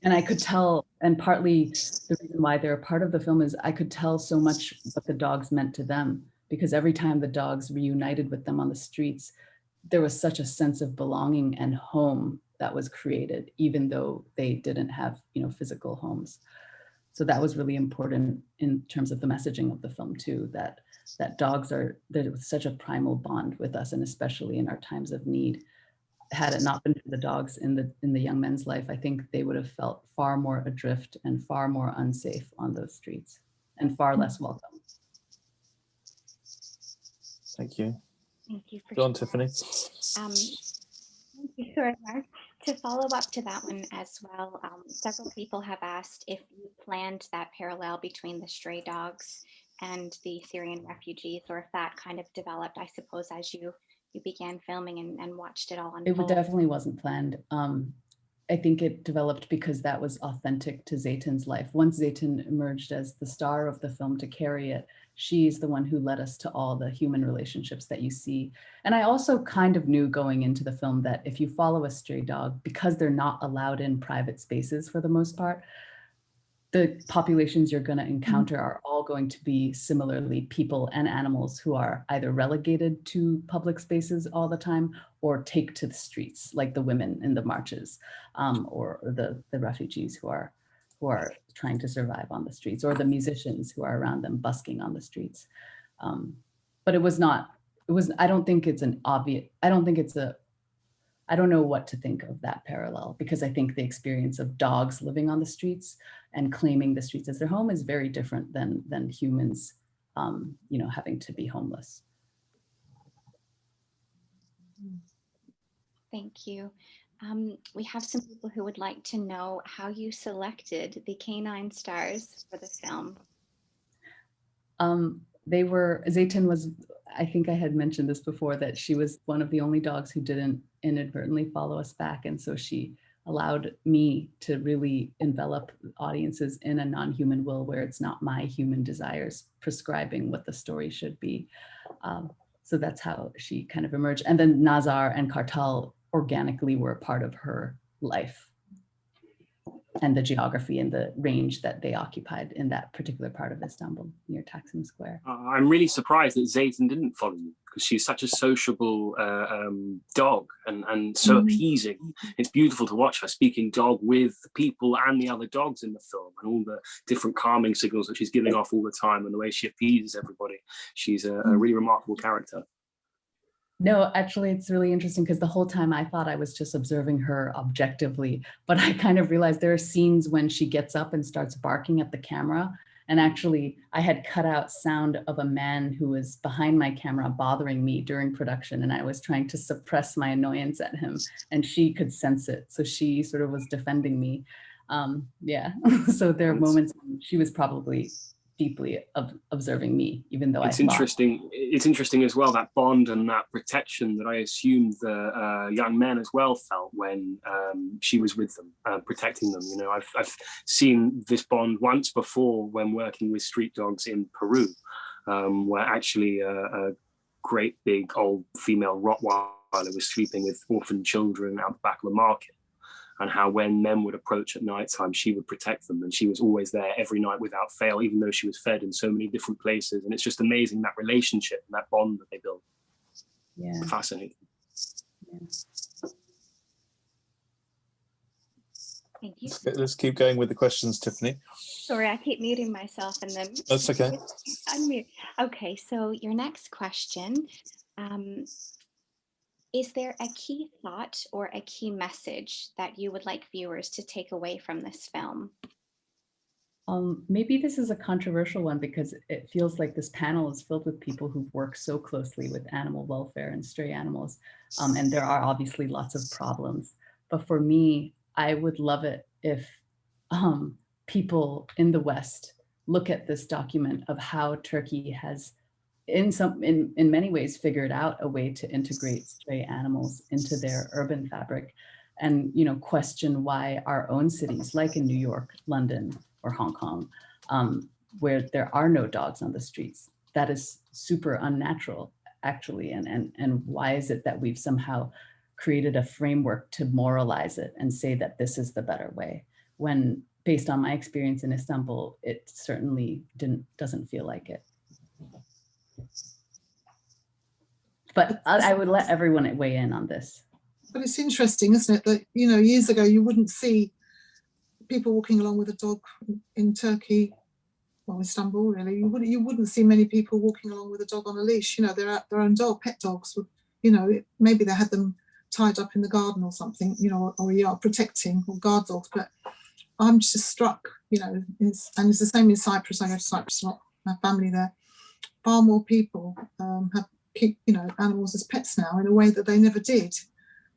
And I could tell, and partly the reason why they're a part of the film is I could tell so much what the dogs meant to them, because every time the dogs reunited with them on the streets, there was such a sense of belonging and home that was created, even though they didn't have, you know, physical homes. So that was really important in terms of the messaging of the film too, that dogs are, there's such a primal bond with us, and especially in our times of need. Had it not been for the dogs in the young men's life, I think they would have felt far more adrift and far more unsafe on those streets and far less welcome. Thank you. Thank you for Go on, Tiffany. Thank you, Mark. To follow up to that one as well, several people have asked if you planned that parallel between the stray dogs and the Syrian refugees, or if that kind of developed, I suppose, as you began filming and watched it all unfold. It definitely wasn't planned. I think it developed because that was authentic to Zeytin's life. Once Zeytin emerged as the star of the film to carry it, she's the one who led us to all the human relationships that you see. And I also kind of knew going into the film that if you follow a stray dog, because they're not allowed in private spaces for the most part, the populations you're going to encounter are all going to be similarly people and animals who are either relegated to public spaces all the time or take to the streets, like the women in the marches, or the refugees who are trying to survive on the streets, or the musicians who are around them busking on the streets. But I don't think it's an obvious, I don't know what to think of that parallel, because I think the experience of dogs living on the streets and claiming the streets as their home is very different than humans, you know, having to be homeless. Thank you. We have some people who would like to know how you selected the canine stars for the film. Zeytin was, I think I had mentioned this before, that she was one of the only dogs who didn't inadvertently follow us back. And so she allowed me to really envelop audiences in a non-human will, where it's not my human desires prescribing what the story should be. So that's how she kind of emerged. And then Nazar and Kartal organically were a part of her life and the geography and the range that they occupied in that particular part of Istanbul near Taksim Square. I'm really surprised that Zeytin didn't follow you, because she's such a sociable dog and so appeasing. It's beautiful to watch her speaking dog with the people and the other dogs in the film, and all the different calming signals that she's giving off all the time, and the way she appeases everybody. She's a really remarkable character. No, actually, it's really interesting because the whole time I thought I was just observing her objectively, but I kind of realized there are scenes when she gets up and starts barking at the camera. And actually, I had cut out sound of a man who was behind my camera bothering me during production, and I was trying to suppress my annoyance at him, and she could sense it. So she sort of was defending me. Yeah, so there are moments when she was probably deeply observing me, even though it's interesting. It's interesting as well, that bond and that protection that I assume the young men as well felt when she was with them, protecting them. You know, I've seen this bond once before when working with street dogs in Peru, where actually a great big old female Rottweiler was sleeping with orphan children out the back of a market. And how when men would approach at night time, she would protect them. And she was always there every night without fail, even though she was fed in so many different places. And it's just amazing, that relationship and that bond that they built. Yeah. Fascinating. Yeah. Thank you. Let's keep going with the questions, Tiffany. Sorry, I keep muting myself and then. That's okay. Unmute. Okay, so your next question. Is there a key thought or a key message that you would like viewers to take away from this film? Maybe this is a controversial one because it feels like this panel is filled with people who've worked so closely with animal welfare and stray animals. And there are obviously lots of problems. But for me, I would love it if people in the West look at this document of how Turkey has in many ways figured out a way to integrate stray animals into their urban fabric, and question why our own cities like in New York, London, or Hong Kong, where there are no dogs on the streets, that is super unnatural actually, and why is it that we've somehow created a framework to moralize it and say that this is the better way, when based on my experience in Istanbul, it certainly doesn't feel like it. But I would let everyone weigh in on this. But it's interesting, isn't it, that years ago you wouldn't see people walking along with a dog in Turkey, or Istanbul really. You wouldn't see many people walking along with a dog on a leash. Their own dog, pet dogs would, maybe they had them tied up in the garden or something, or yard protecting, or guard dogs. But I'm just struck, and it's the same in Cyprus. I go to Cyprus a lot, my family there. Far more people keep animals as pets now in a way that they never did,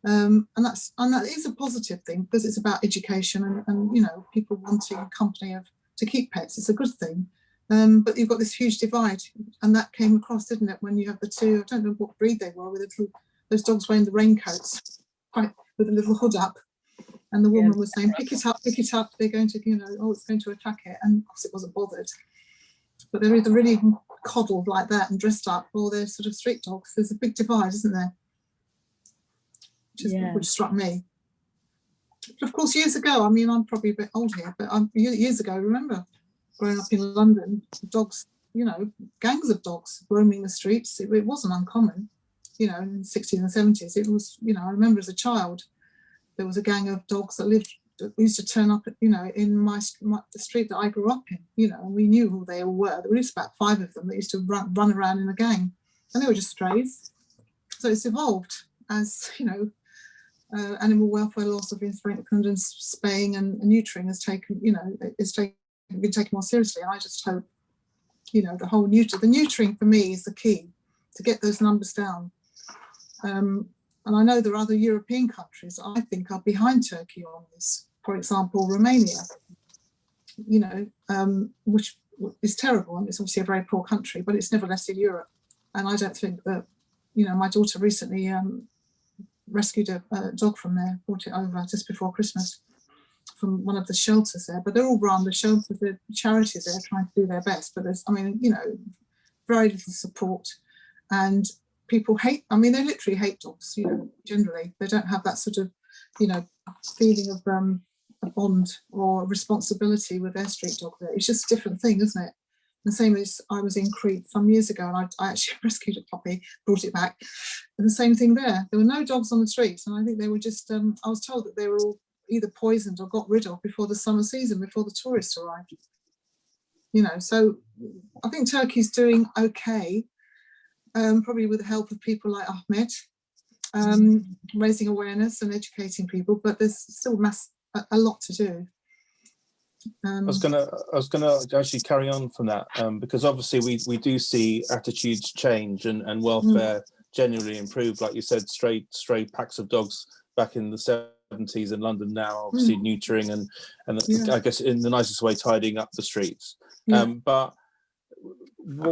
and that is a positive thing, because it's about education and people wanting a company to keep pets. It's a good thing, but you've got this huge divide, and that came across, didn't it, when you have the two, I don't know what breed they were, with those dogs wearing the raincoats, right, with a little hood up, and the woman was saying, pick it up, they're going to, it's going to attack it, and of course it wasn't bothered. But they're either really coddled like that and dressed up, or they're sort of street dogs. There's a big divide, isn't there? Which struck me. But of course, years ago, I'm probably a bit old here, but years ago, I remember growing up in London, dogs, gangs of dogs roaming the streets. It wasn't uncommon, in the 60s and 70s. It was, I remember as a child, there was a gang of dogs that used to turn up, in the street that I grew up in, and we knew who they all were. There were just about 5 of them that used to run around in a gang, and they were just strays. So it's evolved as, animal welfare laws have been strengthened, and spaying and neutering has been taken more seriously. And I just hope, the whole the neutering for me is the key to get those numbers down. And I know there are other European countries that I think are behind Turkey on this. For example, Romania, which is terrible, and it's obviously a very poor country, but it's never less in Europe. And I don't think that, my daughter recently rescued a dog from there, brought it over just before Christmas from one of the shelters there. But they're all run, the shelters, the charities there trying to do their best. But there's, very little support. And people hate, I mean, they literally hate dogs, you know, generally. They don't have that sort of, you know, feeling of a bond or responsibility with their street dog there. It's just a different thing, isn't it? The same as I was in Crete some years ago, and I actually rescued a puppy, brought it back. And the same thing there. There were no dogs on the streets, and I think they were just, I was told that they were all either poisoned or got rid of before the summer season, before the tourists arrived. You know, so I think Turkey's doing okay, probably with the help of people like Ahmet, raising awareness and educating people, but there's still a lot to do. I was gonna actually carry on from that, because obviously we do see attitudes change and welfare genuinely improve. Like you said, stray packs of dogs back in the 70s in London now, obviously neutering and I guess in the nicest way tidying up the streets. But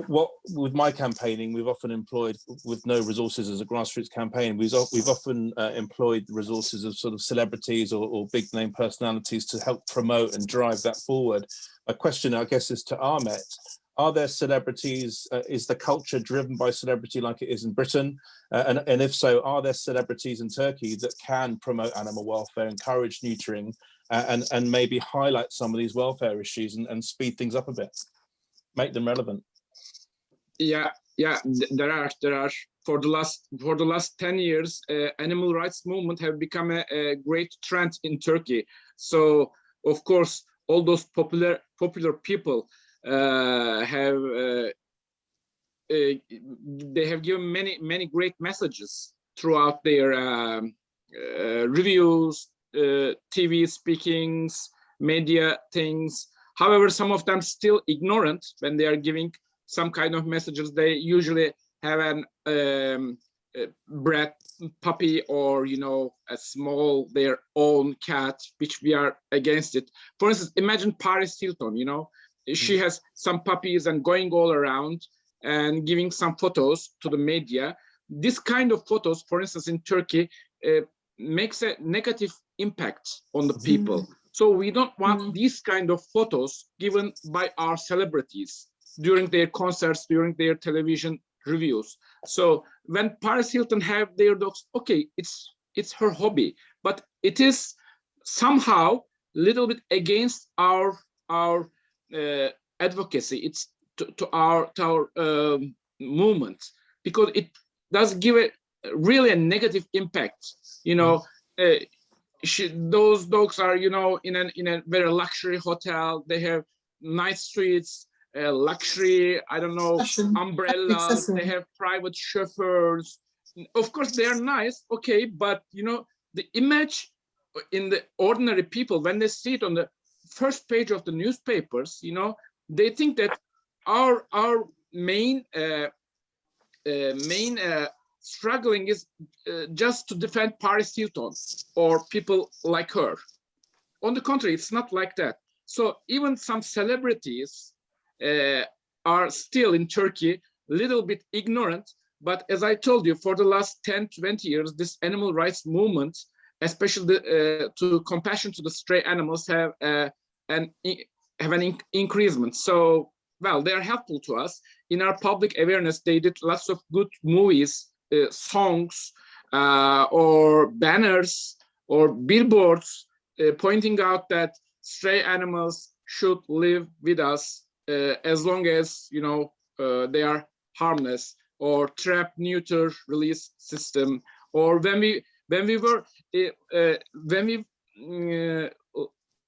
what with my campaigning, we've often employed, with no resources as a grassroots campaign, we've often employed the resources of sort of celebrities or big name personalities to help promote and drive that forward. A question, I guess, is to Ahmet: are there celebrities? Is the culture driven by celebrity like it is in Britain? And if so, are there celebrities in Turkey that can promote animal welfare, encourage neutering, and maybe highlight some of these welfare issues and speed things up a bit, make them relevant? Yeah, there are. For the last 10 years, animal rights movement have become a great trend in Turkey. So of course, all those popular people they have given many great messages throughout their reviews, TV speakings, media things. However, some of them still ignorant when they are giving some kind of messages. They usually have an bred puppy, or a small their own cat, which we are against it. For instance, imagine Paris Hilton. She has some puppies and going all around and giving some photos to the media. This kind of photos, for instance, in Turkey, makes a negative impact on the people. So we don't want these kind of photos given by our celebrities during their concerts, during their television reviews. So when Paris Hilton have their dogs, okay, it's her hobby, but it is somehow a little bit against our advocacy. It's to our movement, because it does give really a negative impact. Those dogs are in a very luxury hotel. They have nice streets, luxury, I don't know, umbrellas. They have private chauffeurs. Of course they are nice, okay, but the image in the ordinary people, when they see it on the first page of the newspapers, they think that our main struggling is just to defend Paris Hilton or people like her. On the contrary, it's not like that. So even some celebrities are still in Turkey a little bit ignorant. But as I told you, for the last 10, 20 years, this animal rights movement, especially to compassion to the stray animals, have an increasement. So, well, they are helpful to us. In our public awareness, they did lots of good movies, songs, or banners or billboards pointing out that stray animals should live with us as long as they are harmless, or trap, neuter, release system. Or when we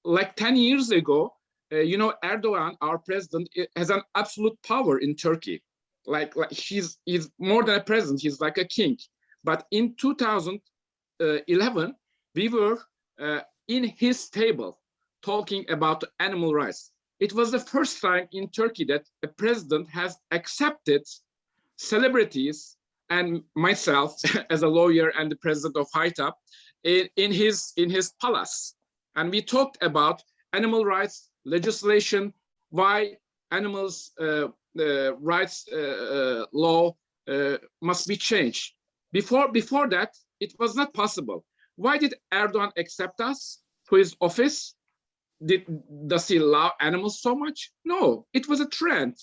like 10 years ago, Erdogan, our president, has an absolute power in Turkey. Like he's more than a president, he's like a king. But in 2011, we were in his table talking about animal rights. It was the first time in Turkey that a president has accepted celebrities and myself as a lawyer and the president of HITAP in his palace. And we talked about animal rights legislation, why animals rights law must be changed. Before that, it was not possible. Why did Erdogan accept us to his office? Does he love animals so much? No, it was a trend.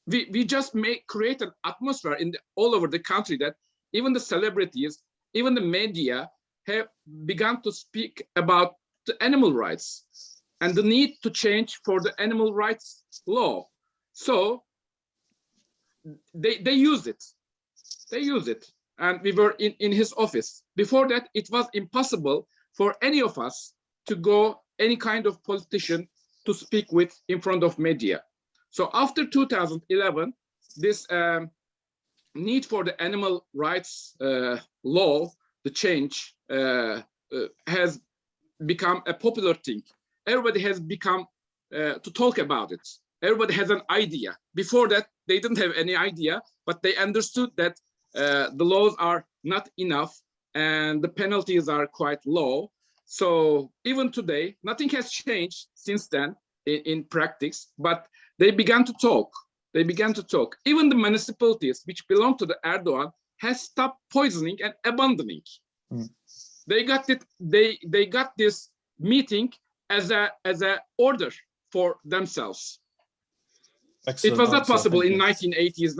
we just create an atmosphere all over the country that even the celebrities, even the media have begun to speak about the animal rights and the need to change for the animal rights law. So they use it. They use it. And we were in his office. Before that, it was impossible for any of us to go any kind of politician to speak with in front of media. So after 2011, this need for the animal rights law, the change has become a popular thing. Everybody has become to talk about it. Everybody has an idea. Before that, they didn't have any idea, but they understood that the laws are not enough and the penalties are quite low. So even today, nothing has changed since then in practice, but they began to talk. They began to talk. Even the municipalities which belong to the Erdogan has stopped poisoning and abandoning. Mm. They got it. They got this meeting as a order for themselves. Excellent. It was not possible in 1980s,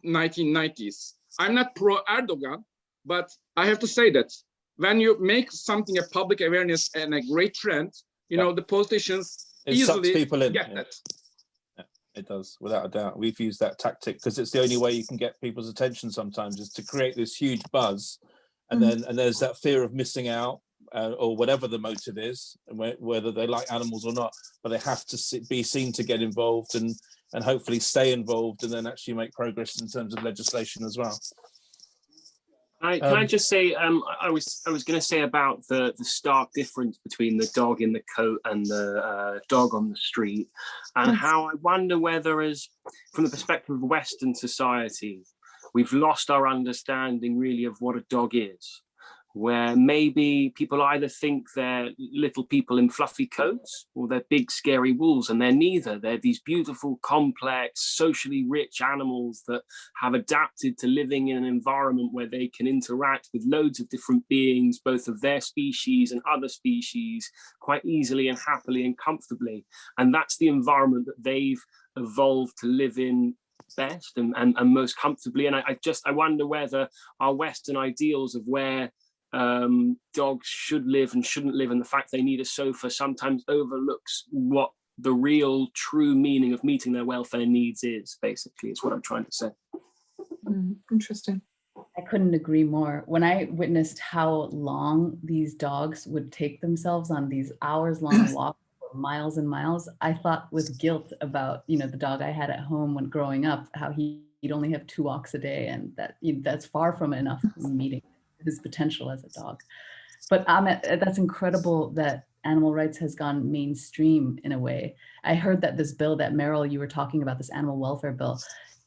1990s. I'm not pro Erdogan, but I have to say that when you make something a public awareness and a great trend, you know, the politicians easily people in. Get that. Yeah, it does, without a doubt. We've used that tactic because it's the only way you can get people's attention sometimes, is to create this huge buzz, and then there's that fear of missing out, or whatever the motive is, whether they like animals or not, but they have to be seen to get involved and hopefully stay involved, and then actually make progress in terms of legislation as well. Can I just say, I was going to say about the stark difference between the dog in the coat and the dog on the street, and how I wonder whether, as from the perspective of Western society, we've lost our understanding really of what a dog is, where maybe people either think they're little people in fluffy coats or they're big scary wolves, and they're neither. They're these beautiful, complex, socially rich animals that have adapted to living in an environment where they can interact with loads of different beings, both of their species and other species, quite easily and happily and comfortably. And that's the environment that they've evolved to live in best and most comfortably. And I wonder whether our Western ideals of where dogs should live and shouldn't live, and the fact they need a sofa, sometimes overlooks what the real true meaning of meeting their welfare needs is, basically, is what I'm trying to say. Interesting. I couldn't agree more. When I witnessed how long these dogs would take themselves on these hours-long walks for miles and miles, I thought with guilt about, you know, the dog I had at home when growing up, how he'd only have 2 walks a day, and that's far from enough meeting his potential as a dog. But that's incredible that animal rights has gone mainstream in a way. I heard that this bill that Meryl, you were talking about, this animal welfare bill,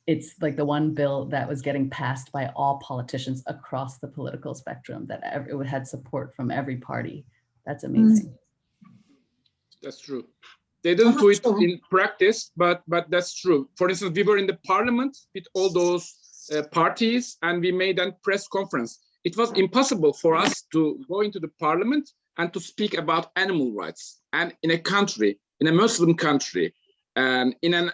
it's like the one bill that was getting passed by all politicians across the political spectrum, that it had support from every party. That's amazing. That's true. They didn't do it in practice, but that's true. For instance, we were in the parliament with all those parties, and we made a press conference. It was impossible for us to go into the parliament and to speak about animal rights. And in a country, in a Muslim country, and in an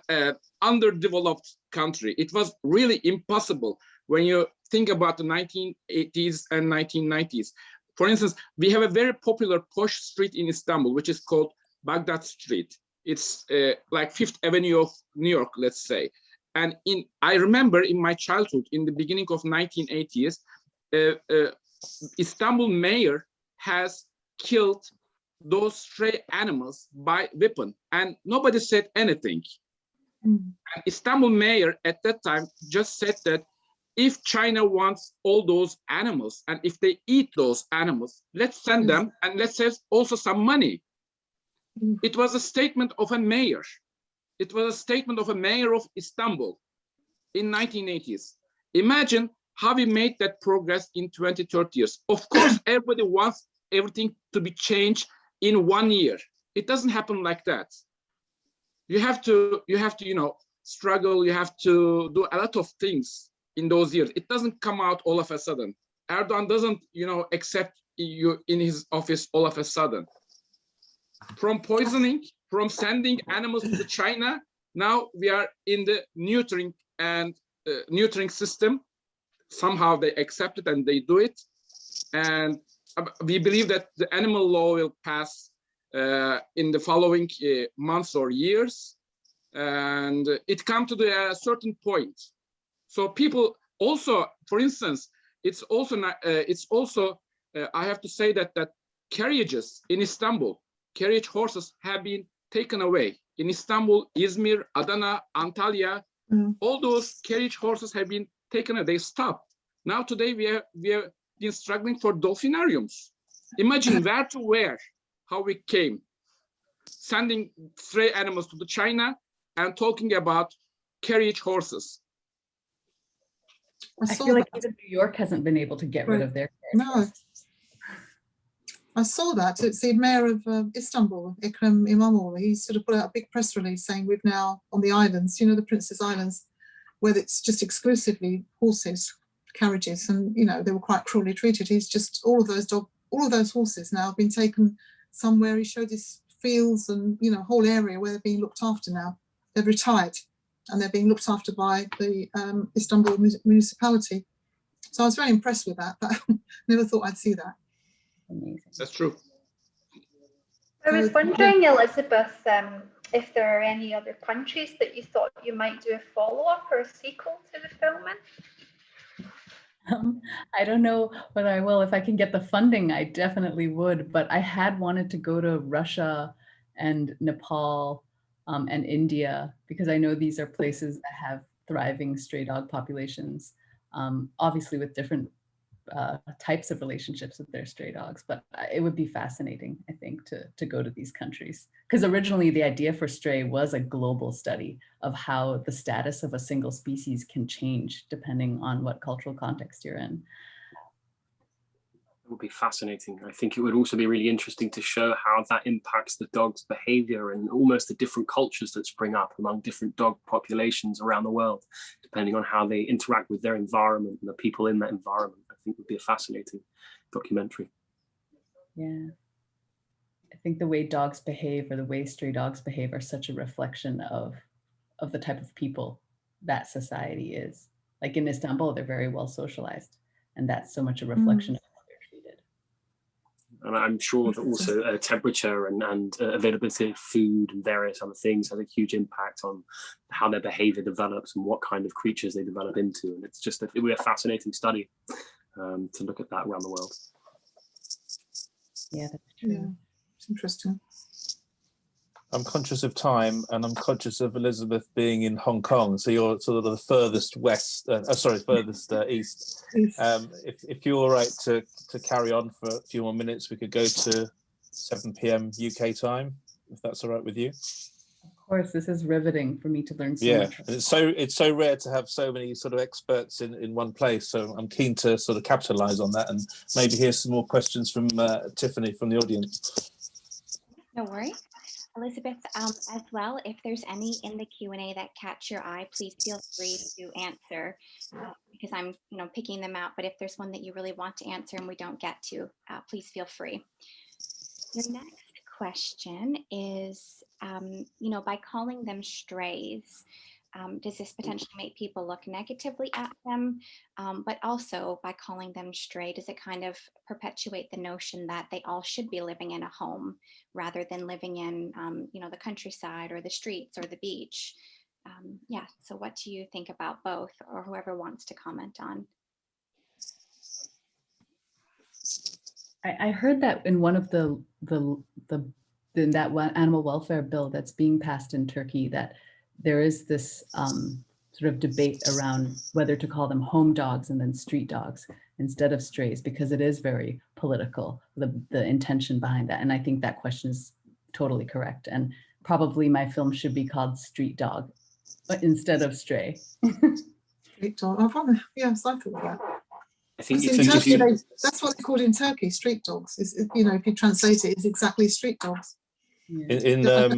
underdeveloped country, it was really impossible when you think about the 1980s and 1990s. For instance, we have a very popular posh street in Istanbul, which is called Baghdad Street. It's like Fifth Avenue of New York, let's say. And I remember in my childhood, in the beginning of 1980s, Istanbul mayor has killed those stray animals by weapon, and nobody said anything. And Istanbul mayor at that time just said that if China wants all those animals, and if they eat those animals, let's send them and let's have also some money. It was a statement of a mayor. It was a statement of a mayor of Istanbul in 1980s. Imagine how we made that progress in 20, 30 years. Of course, everybody wants everything to be changed in 1 year. It doesn't happen like that. You have to, you know, struggle. You have to do a lot of things in those years. It doesn't come out all of a sudden. Erdogan doesn't, you know, accept you in his office all of a sudden. From poisoning, from sending animals to China, Now we are in the neutering and neutering system. Somehow they accept it and they do it. And we believe that the animal law will pass in the following months or years. And it comes to a certain point. So people also, for instance, it's also I have to say that carriages in Istanbul, carriage horses have been taken away. In Istanbul, Izmir, Adana, Antalya, all those carriage horses have been taken away. They stopped. Now today we have been struggling for dolphinariums. Imagine where to where, how we came, sending stray animals to the China and talking about carriage horses. I feel like even New York hasn't been able to get rid of their carriage horses. I saw that. It's the mayor of Istanbul, Ekrem İmamoğlu. He sort of put out a big press release saying we've now, on the islands, you know, the Princess Islands, where it's just exclusively horses, carriages, and, you know, they were quite cruelly treated. He's just, all of those horses now have been taken somewhere. He showed his fields and, you know, a whole area where they're being looked after now. They're retired and they're being looked after by the Istanbul municipality. So I was very impressed with that. Never thought I'd see that. Amazing. That's true. I was wondering, Elizabeth, if there are any other countries that you thought you might do a follow-up or a sequel to the film in? I don't know whether I will. If I can get the funding, I definitely would. But I had wanted to go to Russia and Nepal and India, because I know these are places that have thriving stray dog populations, obviously with different types of relationships with their stray dogs. But it would be fascinating, I think, to go to these countries. Because originally the idea for Stray was a global study of how the status of a single species can change depending on what cultural context you're in. It would be fascinating. I think it would also be really interesting to show how that impacts the dog's behavior and almost the different cultures that spring up among different dog populations around the world, depending on how they interact with their environment and the people in that environment. I think it would be a fascinating documentary. Yeah. I think the way dogs behave, or the way stray dogs behave, are such a reflection of the type of people that society is. Like in Istanbul, they're very well socialized, and that's so much a reflection of how they're treated. And I'm sure that also temperature and availability of food and various other things has a huge impact on how their behavior develops and what kind of creatures they develop into. And it's just it would be a fascinating study to look at that around the world. Yeah, that's true. Yeah. Interesting. I'm conscious of time, and I'm conscious of Elizabeth being in Hong Kong. So you're sort of the furthest west, furthest east. If you're all right to carry on for a few more minutes, we could go to 7 p.m. UK time, if that's all right with you. Of course, this is riveting for me to learn so much. And it's so rare to have so many sort of experts in one place. So I'm keen to sort of capitalize on that and maybe hear some more questions from Tiffany from the audience. No worries. Elizabeth, as well, if there's any in the Q&A that catch your eye, please feel free to answer because I'm picking them out. But if there's one that you really want to answer and we don't get to, please feel free. Your next question is, by calling them strays, does this potentially make people look negatively at them? But also by calling them stray, does it kind of perpetuate the notion that they all should be living in a home rather than living in, the countryside or the streets or the beach? So what do you think about both, or whoever wants to comment on? I heard that in one of that one animal welfare bill that's being passed in Turkey, that there is this sort of debate around whether to call them home dogs and then street dogs instead of strays, because it is very political, the intention behind that. And I think that question is totally correct. And probably my film should be called Street Dog, but instead of Stray. Street dog. Yes, I thought that. I think in Turkey, that's what they're called in Turkey, street dogs. If you translate it, it's exactly street dogs. Yeah.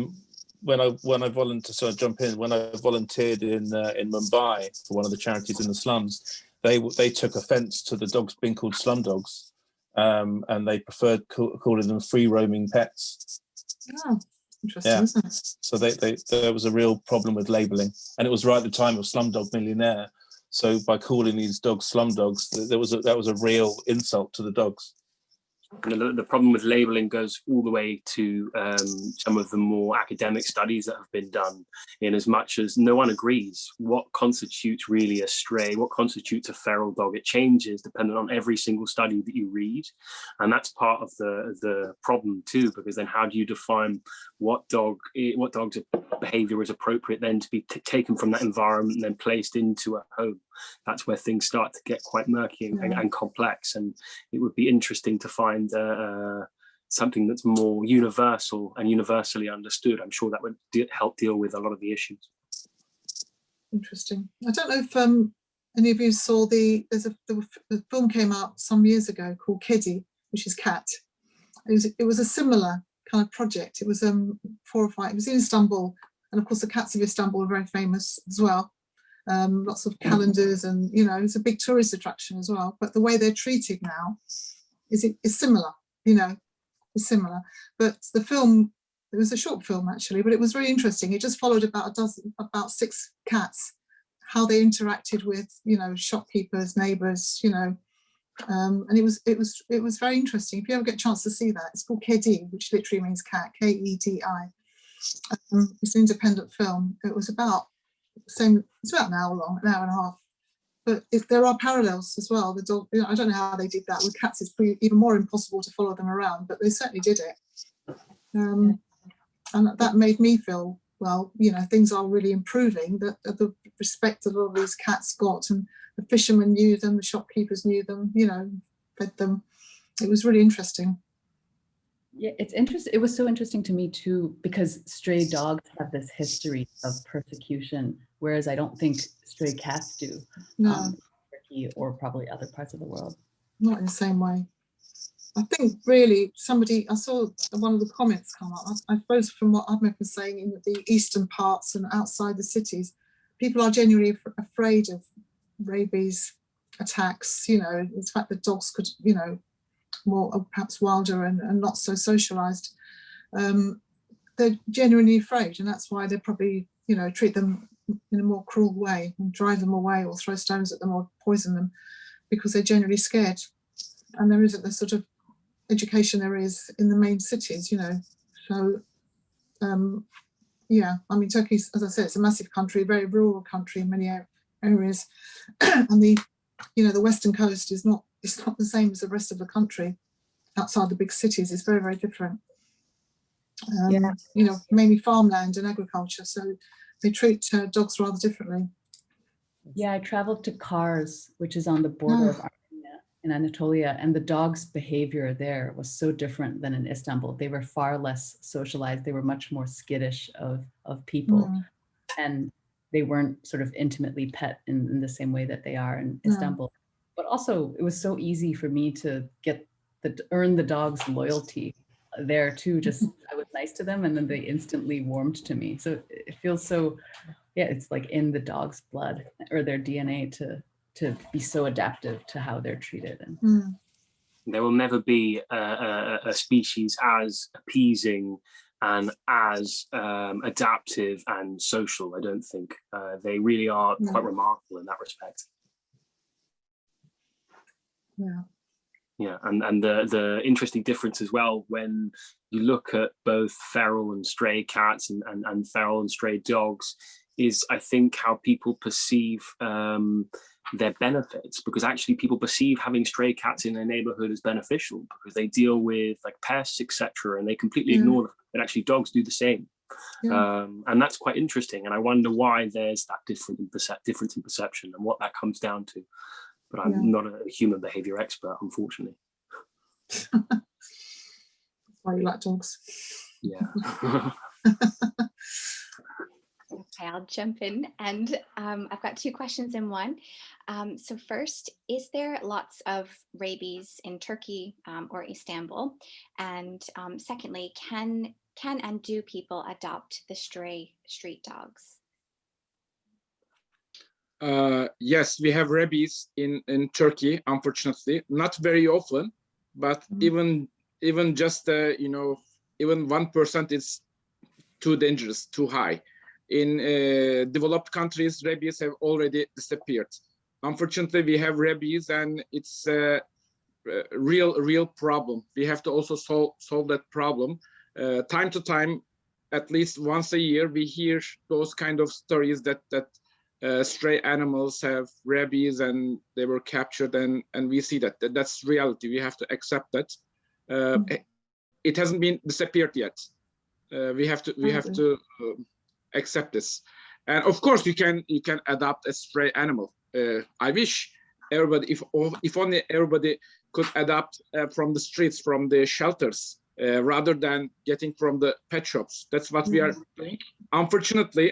When I volunteered, so I jump in. When I volunteered in Mumbai for one of the charities in the slums, they took offence to the dogs being called slum dogs, and they preferred calling them free roaming pets. Oh, Interesting, Yeah. isn't it? So there was a real problem with labeling, and it was right at the time of Slumdog Millionaire. So by calling these dogs slumdogs, that was a real insult to the dogs. And the problem with labeling goes all the way to some of the more academic studies that have been done, in as much as no one agrees what constitutes really a stray, what constitutes a feral dog. It changes depending on every single study that you read. And that's part of the problem too, because then how do you define what dog's behavior is appropriate then to be taken from that environment and then placed into a home? That's where things start to get quite murky and complex. And it would be interesting to find something that's more universal and universally understood. I'm sure that would help deal with a lot of the issues. Interesting. I don't know if any of you saw the film came out some years ago called Kedi, which is cat. It was a similar kind of project. It was 4 or 5. It was in Istanbul, and of course the cats of Istanbul are very famous as well. Lots of calendars, and it's a big tourist attraction as well. But the way they're treated now is similar. It's similar. But the film, it was a short film actually, but it was very interesting. It just followed about 6 cats, how they interacted with shopkeepers, neighbours, and it was very interesting. If you ever get a chance to see that, it's called Kedi, which literally means cat, K-E-D-I. It's an independent film. It was about it's about an hour long, an hour and a half. But there are parallels as well. The dog, I don't know how they did that with cats. It's even more impossible to follow them around, but they certainly did it. And that made me feel, well, things are really improving. That the respect that all these cats got, and the fishermen knew them, the shopkeepers knew them, fed them. It was really interesting. Yeah, it's interesting. It was so interesting to me too, because stray dogs have this history of persecution, whereas I don't think stray cats do. No. Turkey or probably other parts of the world. Not in the same way. I think really I saw one of the comments come up. I suppose from what Ahmed was saying, in the eastern parts and outside the cities, people are genuinely afraid of rabies attacks. The fact that dogs could, more perhaps wilder and not so socialized. They're genuinely afraid, and that's why they probably, treat them in a more cruel way and drive them away or throw stones at them or poison them, because they're generally scared. And there isn't the sort of education there is in the main cities, So, yeah, I mean, Turkey, as I said, it's a massive country, a very rural country in many areas, and the western coast is not. It's not the same as the rest of the country. Outside the big cities, it's very, very different. Mainly farmland and agriculture, so they treat dogs rather differently. Yeah, I traveled to Kars, which is on the border of Armenia in Anatolia, and the dogs' behavior there was so different than in Istanbul. They were far less socialized. They were much more skittish of people, and they weren't sort of intimately pet in the same way that they are in Istanbul. But also, it was so easy for me to earn the dog's loyalty there too. Just I was nice to them, and then they instantly warmed to me. So it feels so, it's like in the dog's blood or their DNA to be so adaptive to how they're treated. And there will never be a species as appeasing and as adaptive and social. I don't think they really are quite remarkable in that respect. Yeah, and the interesting difference as well when you look at both feral and stray cats and feral and stray dogs is, I think, how people perceive their benefits, because actually people perceive having stray cats in their neighborhood as beneficial because they deal with like pests, etc., and they completely ignore the fact that actually dogs do the same. And that's quite interesting, and I wonder why there's that difference in perception and what that comes down to. But I'm not a human behavior expert, unfortunately. That's why you like dogs. Yeah. Okay, I'll jump in, and I've got 2 questions in one. So first, is there lots of rabies in Turkey or Istanbul? And secondly, can and do people adopt the stray street dogs? Yes, we have rabies in Turkey, unfortunately, not very often, but even just even 1% is too dangerous, too high. In developed countries, rabies have already disappeared. Unfortunately, we have rabies, and it's a real problem. We have to also solve that problem. Time to time, at least once a year, we hear those kind of stories that stray animals have rabies and they were captured, and we see that's reality. We have to accept that. It hasn't been disappeared yet. We have to accept this. And of course, you can adopt a stray animal. I wish everybody, if only everybody could adopt from the streets, from the shelters, rather than getting from the pet shops. That's what we are doing. Unfortunately,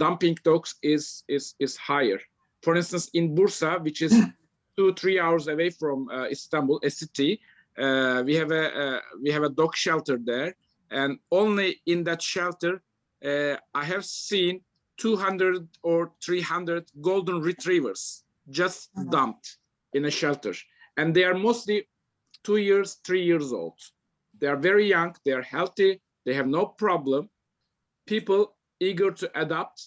dumping dogs is higher. For instance, in Bursa, which is 2-3 hours away from Istanbul, a city, we have a dog shelter there, and only in that shelter, I have seen 200 or 300 golden retrievers just dumped in a shelter, and they are mostly 2 years, 3 years old. They are very young, they are healthy, they have no problem. People eager to adopt,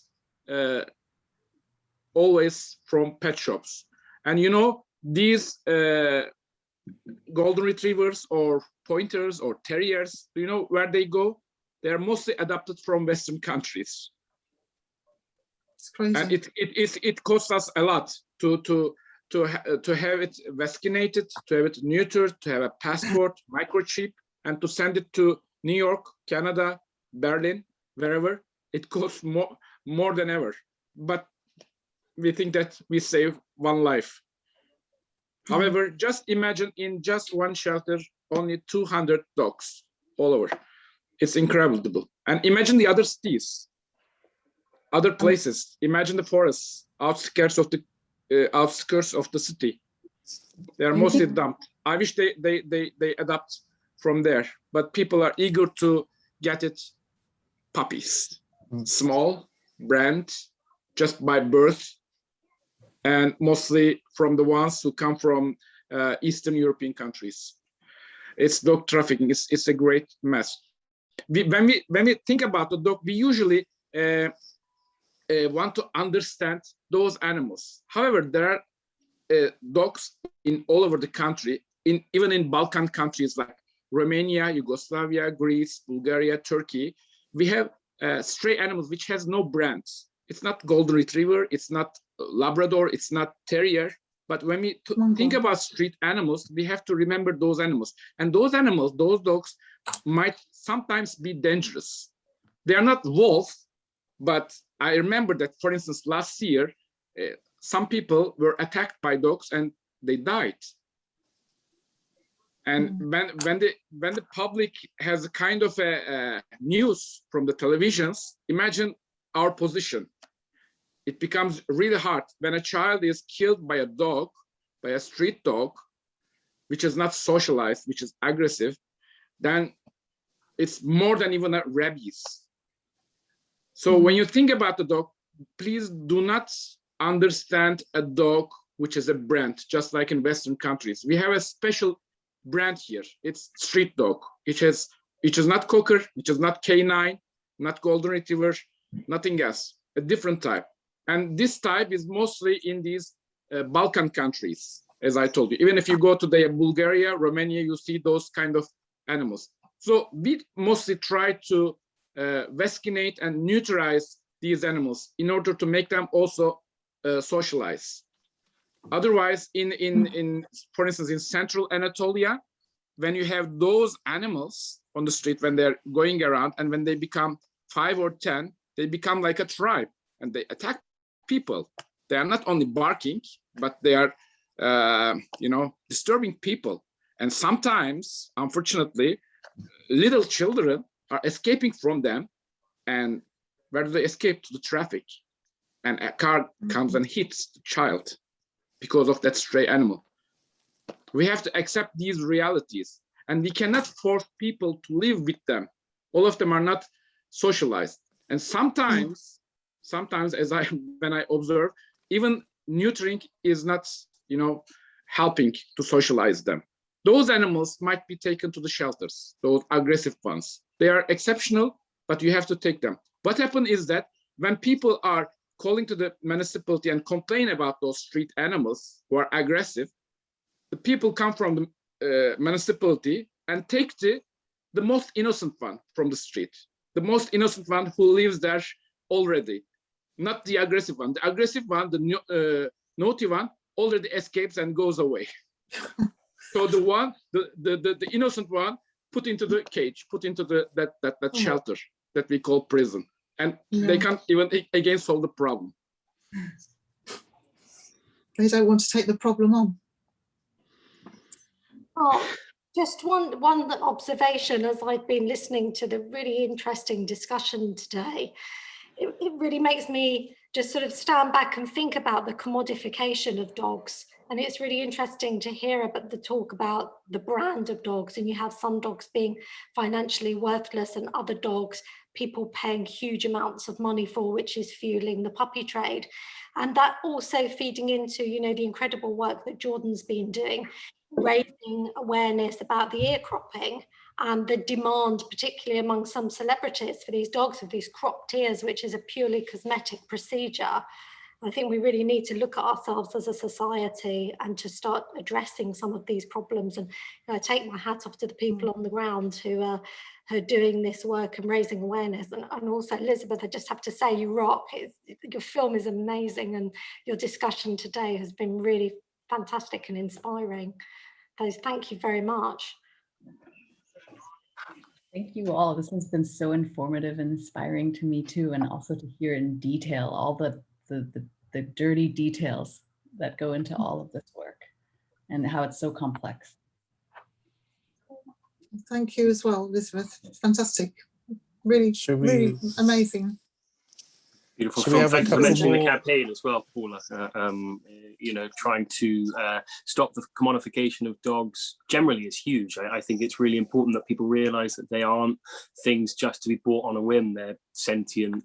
always from pet shops. And you know, these golden retrievers or pointers or terriers, do you know where they go? They are mostly adopted from Western countries. It's crazy. And it costs us a lot to have it vaccinated, to have it neutered, to have a passport, microchip, and to send it to New York, Canada, Berlin, wherever. It costs more than ever. But we think that we save one life. However, just imagine in just one shelter, only 200 dogs all over. It's incredible. And imagine the other cities, other places. Imagine the forests, outskirts of the city. They are mostly dumped. I wish they adapt from there, but people are eager to get it puppies, small, brand, just by birth, and mostly from the ones who come from Eastern European countries. It's dog trafficking. It's a great mess. When we think about the dog, we usually want to understand those animals. However, there are dogs in all over the country, even in Balkan countries like Romania, Yugoslavia, Greece, Bulgaria, Turkey. We have stray animals which has no brands. It's not golden retriever, it's not Labrador, it's not terrier. But when we think about street animals, we have to remember those animals. And those animals, those dogs, might sometimes be dangerous. They are not wolves, but I remember that, for instance, last year, some people were attacked by dogs and they died. And when the public has a kind of a news from the televisions, imagine our position. It becomes really hard when a child is killed by a dog, by a street dog, which is not socialized, which is aggressive, then it's more than even a rabies. So when you think about the dog, please do not understand a dog which is a brand, just like in Western countries. We have a special brand here. It's street dog, which is not cocker, which is not canine, not golden retriever, nothing else, a different type. And this type is mostly in these Balkan countries, as I told you. Even if you go to Bulgaria, Romania, you see those kind of animals. So we mostly try to vaccinate and neutralize these animals in order to make them also socialize. Otherwise, for instance, in central Anatolia, when you have those animals on the street, when they're going around, and when they become 5 or 10, they become like a tribe and they attack people. They are not only barking, but they are, disturbing people. And sometimes, unfortunately, little children are escaping from them. And where do they escape? To the traffic. And a car comes and hits the child because of that stray animal. We have to accept these realities, and we cannot force people to live with them. All of them are not socialized. And sometimes when I observe, even neutering is not, helping to socialize them. those animals might be taken to the shelters, those aggressive ones. They are exceptional, but you have to take them. What happens is that when people are calling to the municipality and complain about those street animals who are aggressive, the people come from the municipality and take the most innocent one from the street, the most innocent one who lives there already, not the aggressive one. The aggressive one, the naughty one, already escapes and goes away. So the innocent one put into the cage, put into that shelter that we call prison, and they can't even again solve the problem. They don't want to take the problem on. Oh, just one observation as I've been listening to the really interesting discussion today. It really makes me just sort of stand back and think about the commodification of dogs. And it's really interesting to hear about the talk about the brand of dogs, and you have some dogs being financially worthless and other dogs people paying huge amounts of money for, which is fueling the puppy trade. And that also feeding into, you know, the incredible work that Jordan's been doing, raising awareness about the ear cropping and the demand, particularly among some celebrities, for these dogs with these cropped ears, which is a purely cosmetic procedure. I think we really need to look at ourselves as a society and to start addressing some of these problems. And I take my hat off to the people on the ground who are doing this work and raising awareness. And also, Elizabeth, I just have to say, you rock. Your film is amazing, and your discussion today has been really fantastic and inspiring. So thank you very much. Thank you all. This has been so informative and inspiring to me too, and also to hear in detail all the dirty details that go into all of this work and how it's so complex. Thank you as well, Elizabeth. Fantastic. Really, really amazing. Beautiful Should we film. have a Thanks for couple mentioning the more? campaign as well, Paula. You know, trying to stop the commodification of dogs generally is huge. I think it's really important that people realise that they aren't things just to be bought on a whim. They're sentient,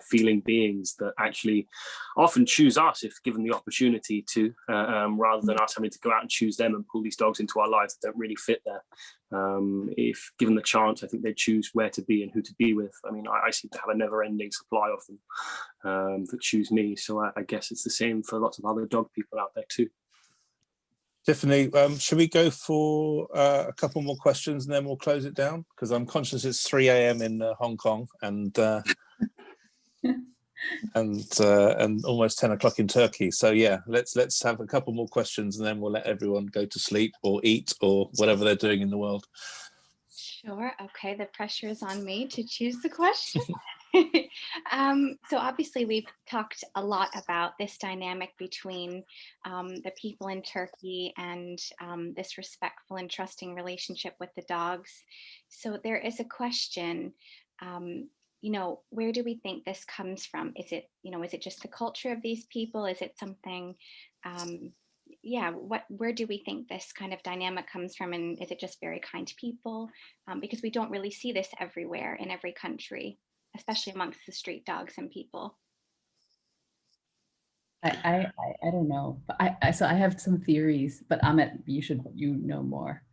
feeling beings that actually often choose us if given the opportunity to, rather than us having to go out and choose them and pull these dogs into our lives that don't really fit there. If given the chance, I think they choose where to be and who to be with. I mean, I seem to have a never-ending supply of them that choose me. So I guess it's the same for lots of other dog people out there too. Tiffany, should we go for a couple more questions and then we'll close it down? Because I'm conscious it's 3 a.m. in Hong Kong and almost 10 o'clock in Turkey. So yeah, let's have a couple more questions and then we'll let everyone go to sleep or eat or whatever they're doing in the world. Sure. Okay. The pressure is on me to choose the question. So obviously we've talked a lot about this dynamic between the people in Turkey and this respectful and trusting relationship with the dogs. So there is a question, you know, where do we think this comes from? Is it, you know, is it just the culture of these people? Is it something, yeah, where do we think this kind of dynamic comes from? And is it just very kind people? Because we don't really see this everywhere in every country, especially amongst the street dogs and people. I don't know, but so I have some theories, but Amit, you know more.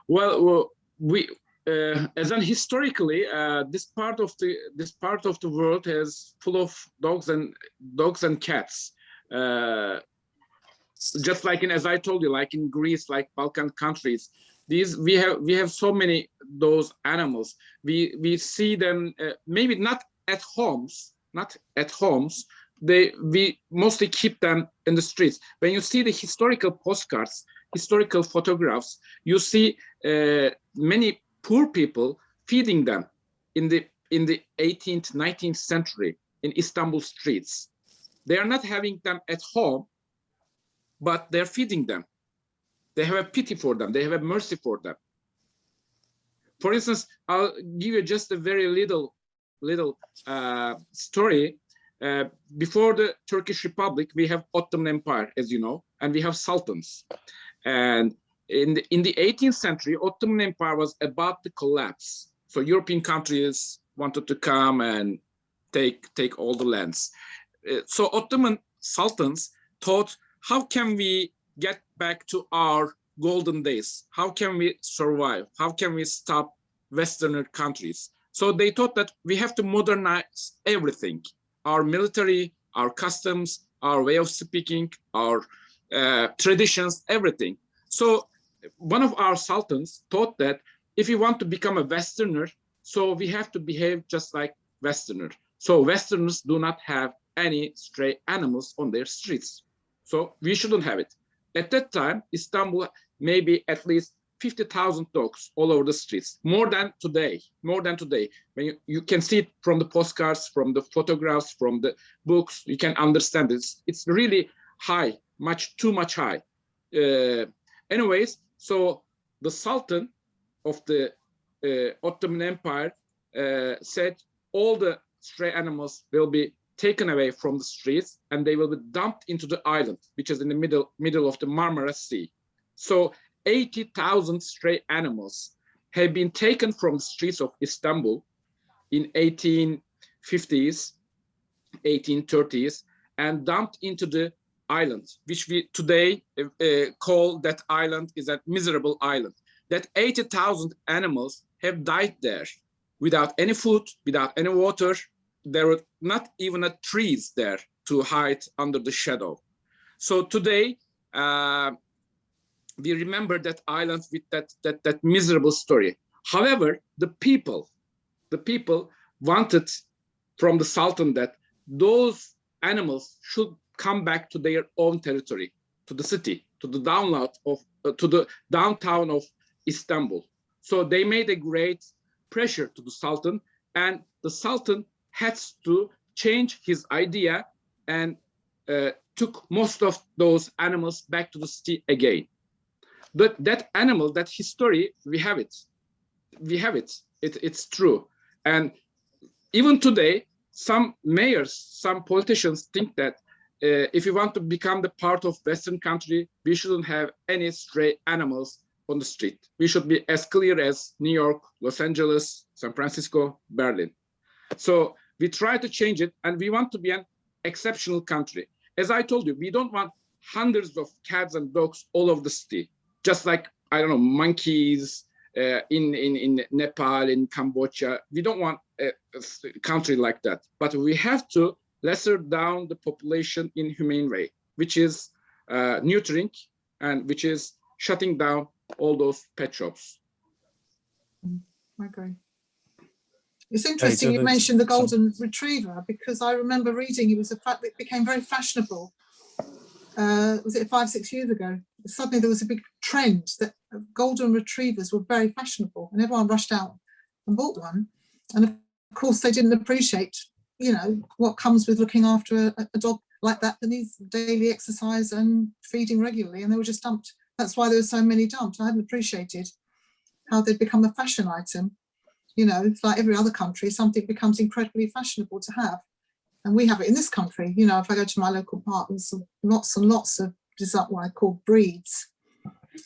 Well, we as an historically, this part of the world is full of dogs and cats. Just like as I told you, like in Greece, like Balkan countries, we have so many those animals. We see them maybe not at homes. We mostly keep them in the streets. When you see the historical postcards, historical photographs, you see many poor people feeding them in the 18th, 19th century in Istanbul streets. They are not having them at home, but they're feeding them. They have a pity for them. They have a mercy for them. For instance, I'll give you just a very little story. Before the Turkish Republic, we have Ottoman Empire, as you know, and we have sultans. And in the 18th century, Ottoman Empire was about to collapse. So European countries wanted to come and take all the lands. So Ottoman sultans thought, how can we get back to our golden days? How can we survive? How can we stop Westerner countries? So they thought that we have to modernize everything, our military, our customs, our way of speaking, our traditions, everything. So one of our sultans thought that if we want to become a Westerner, so we have to behave just like Westerner. So Westerners do not have any stray animals on their streets. So we shouldn't have it. At that time, Istanbul maybe at least 50,000 dogs all over the streets, more than today. When you can see it from the postcards, from the photographs, from the books, you can understand this. It's really high, too much high. Anyways, so the Sultan of the Ottoman Empire said all the stray animals will be taken away from the streets and they will be dumped into the island, which is in the middle of the Marmara Sea. So 80,000 stray animals have been taken from the streets of Istanbul in 1850s, 1830s, and dumped into the island, which we today call that island is a miserable island. That 80,000 animals have died there without any food, without any water. There were not even trees there to hide under the shadow. So today, we remember that island with that miserable story. However, the people wanted from the Sultan that those animals should come back to their own territory, to the city, to the downtown of Istanbul. So they made a great pressure to the Sultan, and the Sultan had to change his idea and took most of those animals back to the city again. But that animal, that history, we have it. It's true. And even today, some mayors, some politicians think that if we want to become the part of Western country, we shouldn't have any stray animals on the street. We should be as clear as New York, Los Angeles, San Francisco, Berlin. So we try to change it, and we want to be an exceptional country. As I told you, we don't want hundreds of cats and dogs all over the city, just like, I don't know, monkeys in Nepal, in Cambodia. We don't want a country like that, but we have to lesser down the population in humane way, which is neutering and which is shutting down all those pet shops. I agree. It's interesting you mentioned the golden retriever, because I remember reading it was a fact that became very fashionable. Was it 5-6 years ago? Suddenly there was a big trend that golden retrievers were very fashionable, and everyone rushed out and bought one. And of course they didn't appreciate, you know, what comes with looking after a dog like that needs daily exercise and feeding regularly, and they were just dumped. That's why there were so many dumped. I hadn't appreciated how they'd become a fashion item. You know, it's like every other country, something becomes incredibly fashionable to have. And we have it in this country. You know, if I go to my local park, there's lots and lots of what I call breeds.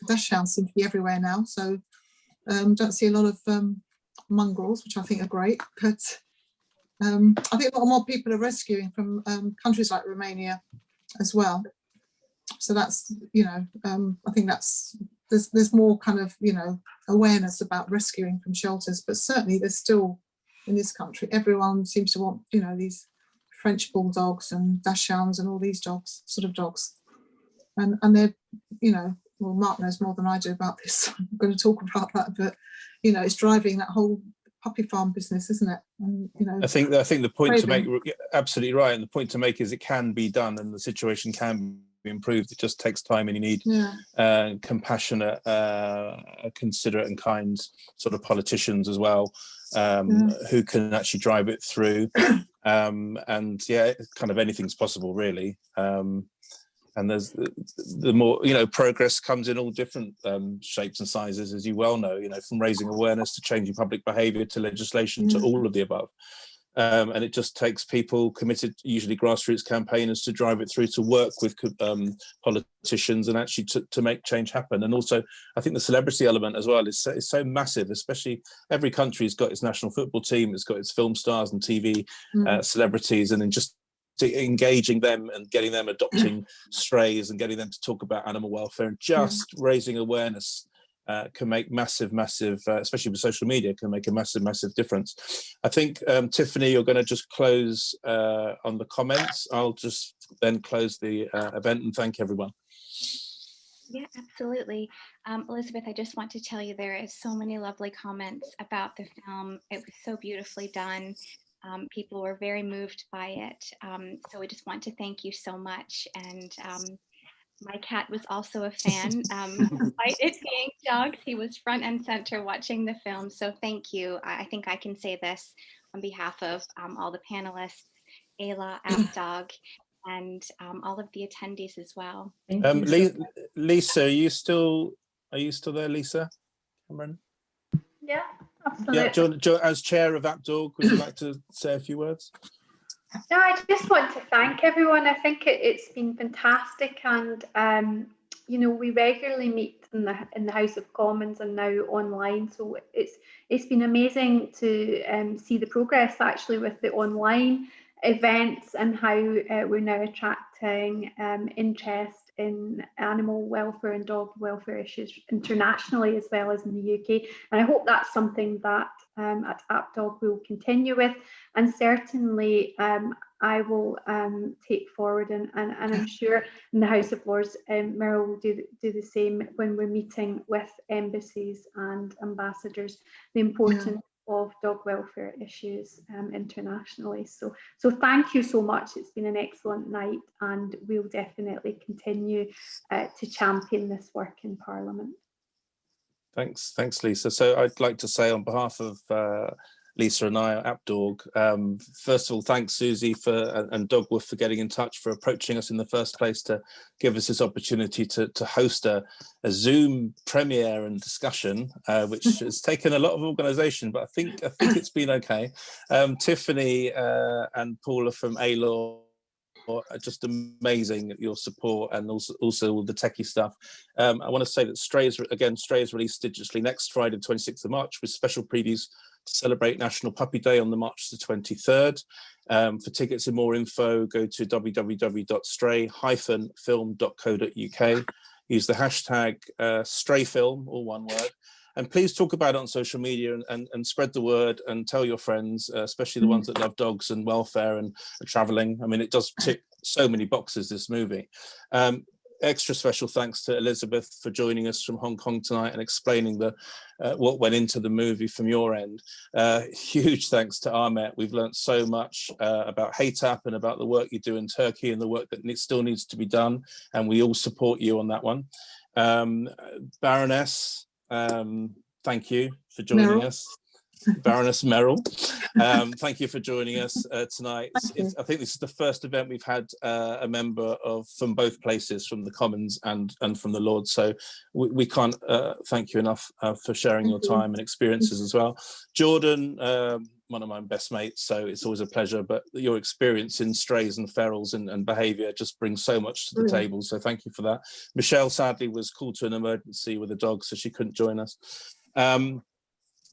Dachshunds seem to be everywhere now. So don't see a lot of mongrels, which I think are great. But I think a lot more people are rescuing from countries like Romania as well. So that's, you know, I think that's, there's more kind of, you know, awareness about rescuing from shelters, but certainly there's still, in this country, everyone seems to want, you know, these French bulldogs and dachshunds and all these dogs, sort of dogs. And they're, you know, well, Mark knows more than I do about this. I'm going to talk about that, but, you know, it's driving that whole puppy farm business, isn't it? And, you know, I think the point to make, absolutely right, and the point to make is it can be done, and the situation can be improved. It just takes time, and you need compassionate, considerate and kind sort of politicians as well, who can actually drive it through. And yeah, kind of anything's possible really. And there's the more, you know, progress comes in all different shapes and sizes, as you well know, you know, from raising awareness to changing public behaviour to legislation to all of the above. And it just takes people committed, usually grassroots campaigners, to drive it through, to work with politicians and actually to make change happen. And also, I think the celebrity element as well is so massive, especially every country's got its national football team, it's got its film stars and TV celebrities, and then just to engaging them and getting them adopting strays and getting them to talk about animal welfare, and just raising awareness can make massive, especially with social media, can make a massive difference. I think, Tiffany, you're going to just close on the comments. I'll just then close the event and thank everyone. Yeah, absolutely. Elizabeth, I just want to tell you there is so many lovely comments about the film. It was so beautifully done. People were very moved by it. So we just want to thank you so much. And my cat was also a fan. Despite it being dogs, he was front and center watching the film. So thank you. I think I can say this on behalf of all the panelists, Ayla, Apdawg, and all of the attendees as well. Thank you. Lisa, are you still there, Lisa Cameron? Yeah, absolutely. Yeah, do you, as chair of Apdawg, would you like to say a few words? No, I just want to thank everyone. I think it's been fantastic, and you know, we regularly meet in the House of Commons and now online. So it's been amazing to see the progress actually with the online events and how we're now attracting interest in animal welfare and dog welfare issues internationally as well as in the UK. And I hope that's something that at Apdawg we'll continue with, and certainly I will take forward, and I'm sure in the House of Lords, Meryl will do the same when we're meeting with embassies and ambassadors, the importance of dog welfare issues internationally. So thank you so much. It's been an excellent night, and we'll definitely continue to champion this work in Parliament. Thanks, Lisa. So I'd like to say on behalf of Lisa and I at Apdawg, first of all, thanks Susie and Dogwoof for getting in touch, for approaching us in the first place to give us this opportunity to host a Zoom premiere and discussion, which has taken a lot of organisation, but I think it's been okay. Tiffany and Paula from A-Law, just amazing, your support, and also all the techie stuff. I want to say that Stray is released digitally next Friday, 26th of March, with special previews to celebrate National Puppy Day on the March the 23rd. For tickets and more info, go to www.stray-film.co.uk. Use the hashtag StrayFilm, all one word. And please talk about it on social media and spread the word and tell your friends, especially the ones that love dogs and welfare and traveling. I mean, it does tick so many boxes, this movie. Extra special thanks to Elizabeth for joining us from Hong Kong tonight and explaining what went into the movie from your end. Huge thanks to Ahmet. We've learned so much about HATAP and about the work you do in Turkey and the work that still needs to be done. And we all support you on that one. Baroness, thank you for joining us. Baroness Merrill, thank you for joining us tonight. I think this is the first event we've had a member from both places, from the Commons and from the Lords. So we can't thank you enough for sharing your time and experiences as well. Jordan, one of my best mates, so it's always a pleasure, but your experience in strays and ferals and behaviour just brings so much to the table, so thank you for that. Michelle sadly was called to an emergency with a dog, so she couldn't join us.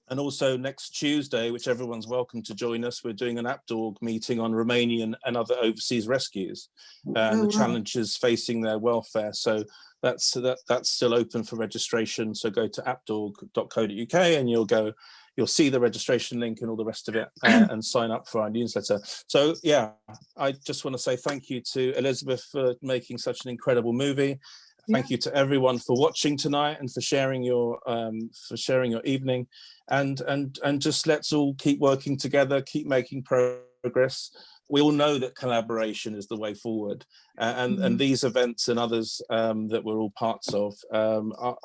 And also next Tuesday, which everyone's welcome to join us, we're doing an Apdawg meeting on Romanian and other overseas rescues and the challenges facing their welfare. So that's still open for registration. So go to apdawg.co.uk and you'll see the registration link and all the rest of it and sign up for our newsletter. So yeah, I just want to say thank you to Elizabeth for making such an incredible movie. Thank you to everyone for watching tonight and for sharing your evening, and just let's all keep working together, keep making progress. We all know that collaboration is the way forward, and these events and others that we're all parts of are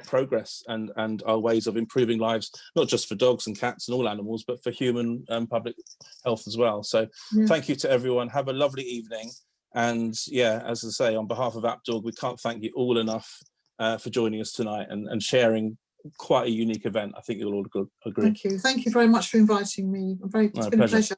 progress and our ways of improving lives, not just for dogs and cats and all animals, but for human and public health as well. So thank you to everyone. Have a lovely evening. And yeah, as I say, on behalf of Apdawg, we can't thank you all enough for joining us tonight and sharing quite a unique event. I think you'll all agree. Thank you very much for inviting me. It's been a pleasure.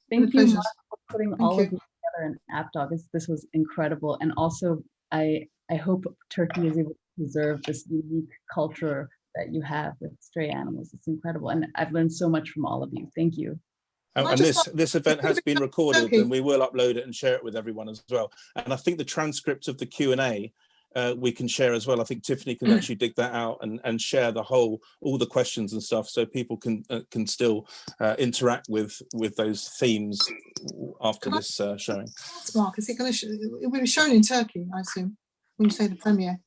Thank you, Mark, for putting all of you together in Apdawg. This was incredible. And also, I hope Turkey is able to preserve this unique culture that you have with stray animals. It's incredible. And I've learned so much from all of you. Thank you. And this event has been recorded, and we will upload it and share it with everyone as well. And I think the transcript of the Q&A we can share as well. I think Tiffany can actually dig that out and share all the questions and stuff, so people can still interact with those themes after this showing. Mark, is it going to it will be shown in Turkey, I assume, when you say the premiere?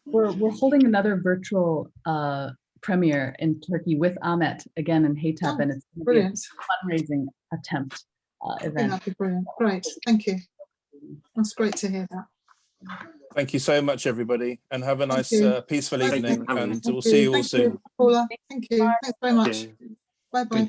We're holding another virtual premiere in Turkey with Ahmet again in Haytap, and it's brilliant. A fundraising attempt event. That'd be brilliant. Great, thank you. That's great to hear that. Thank you so much, everybody, and have a nice, peaceful evening, and we'll Thank see you all Thank soon. you, Paula. Thank you. Thanks very much. Bye-bye.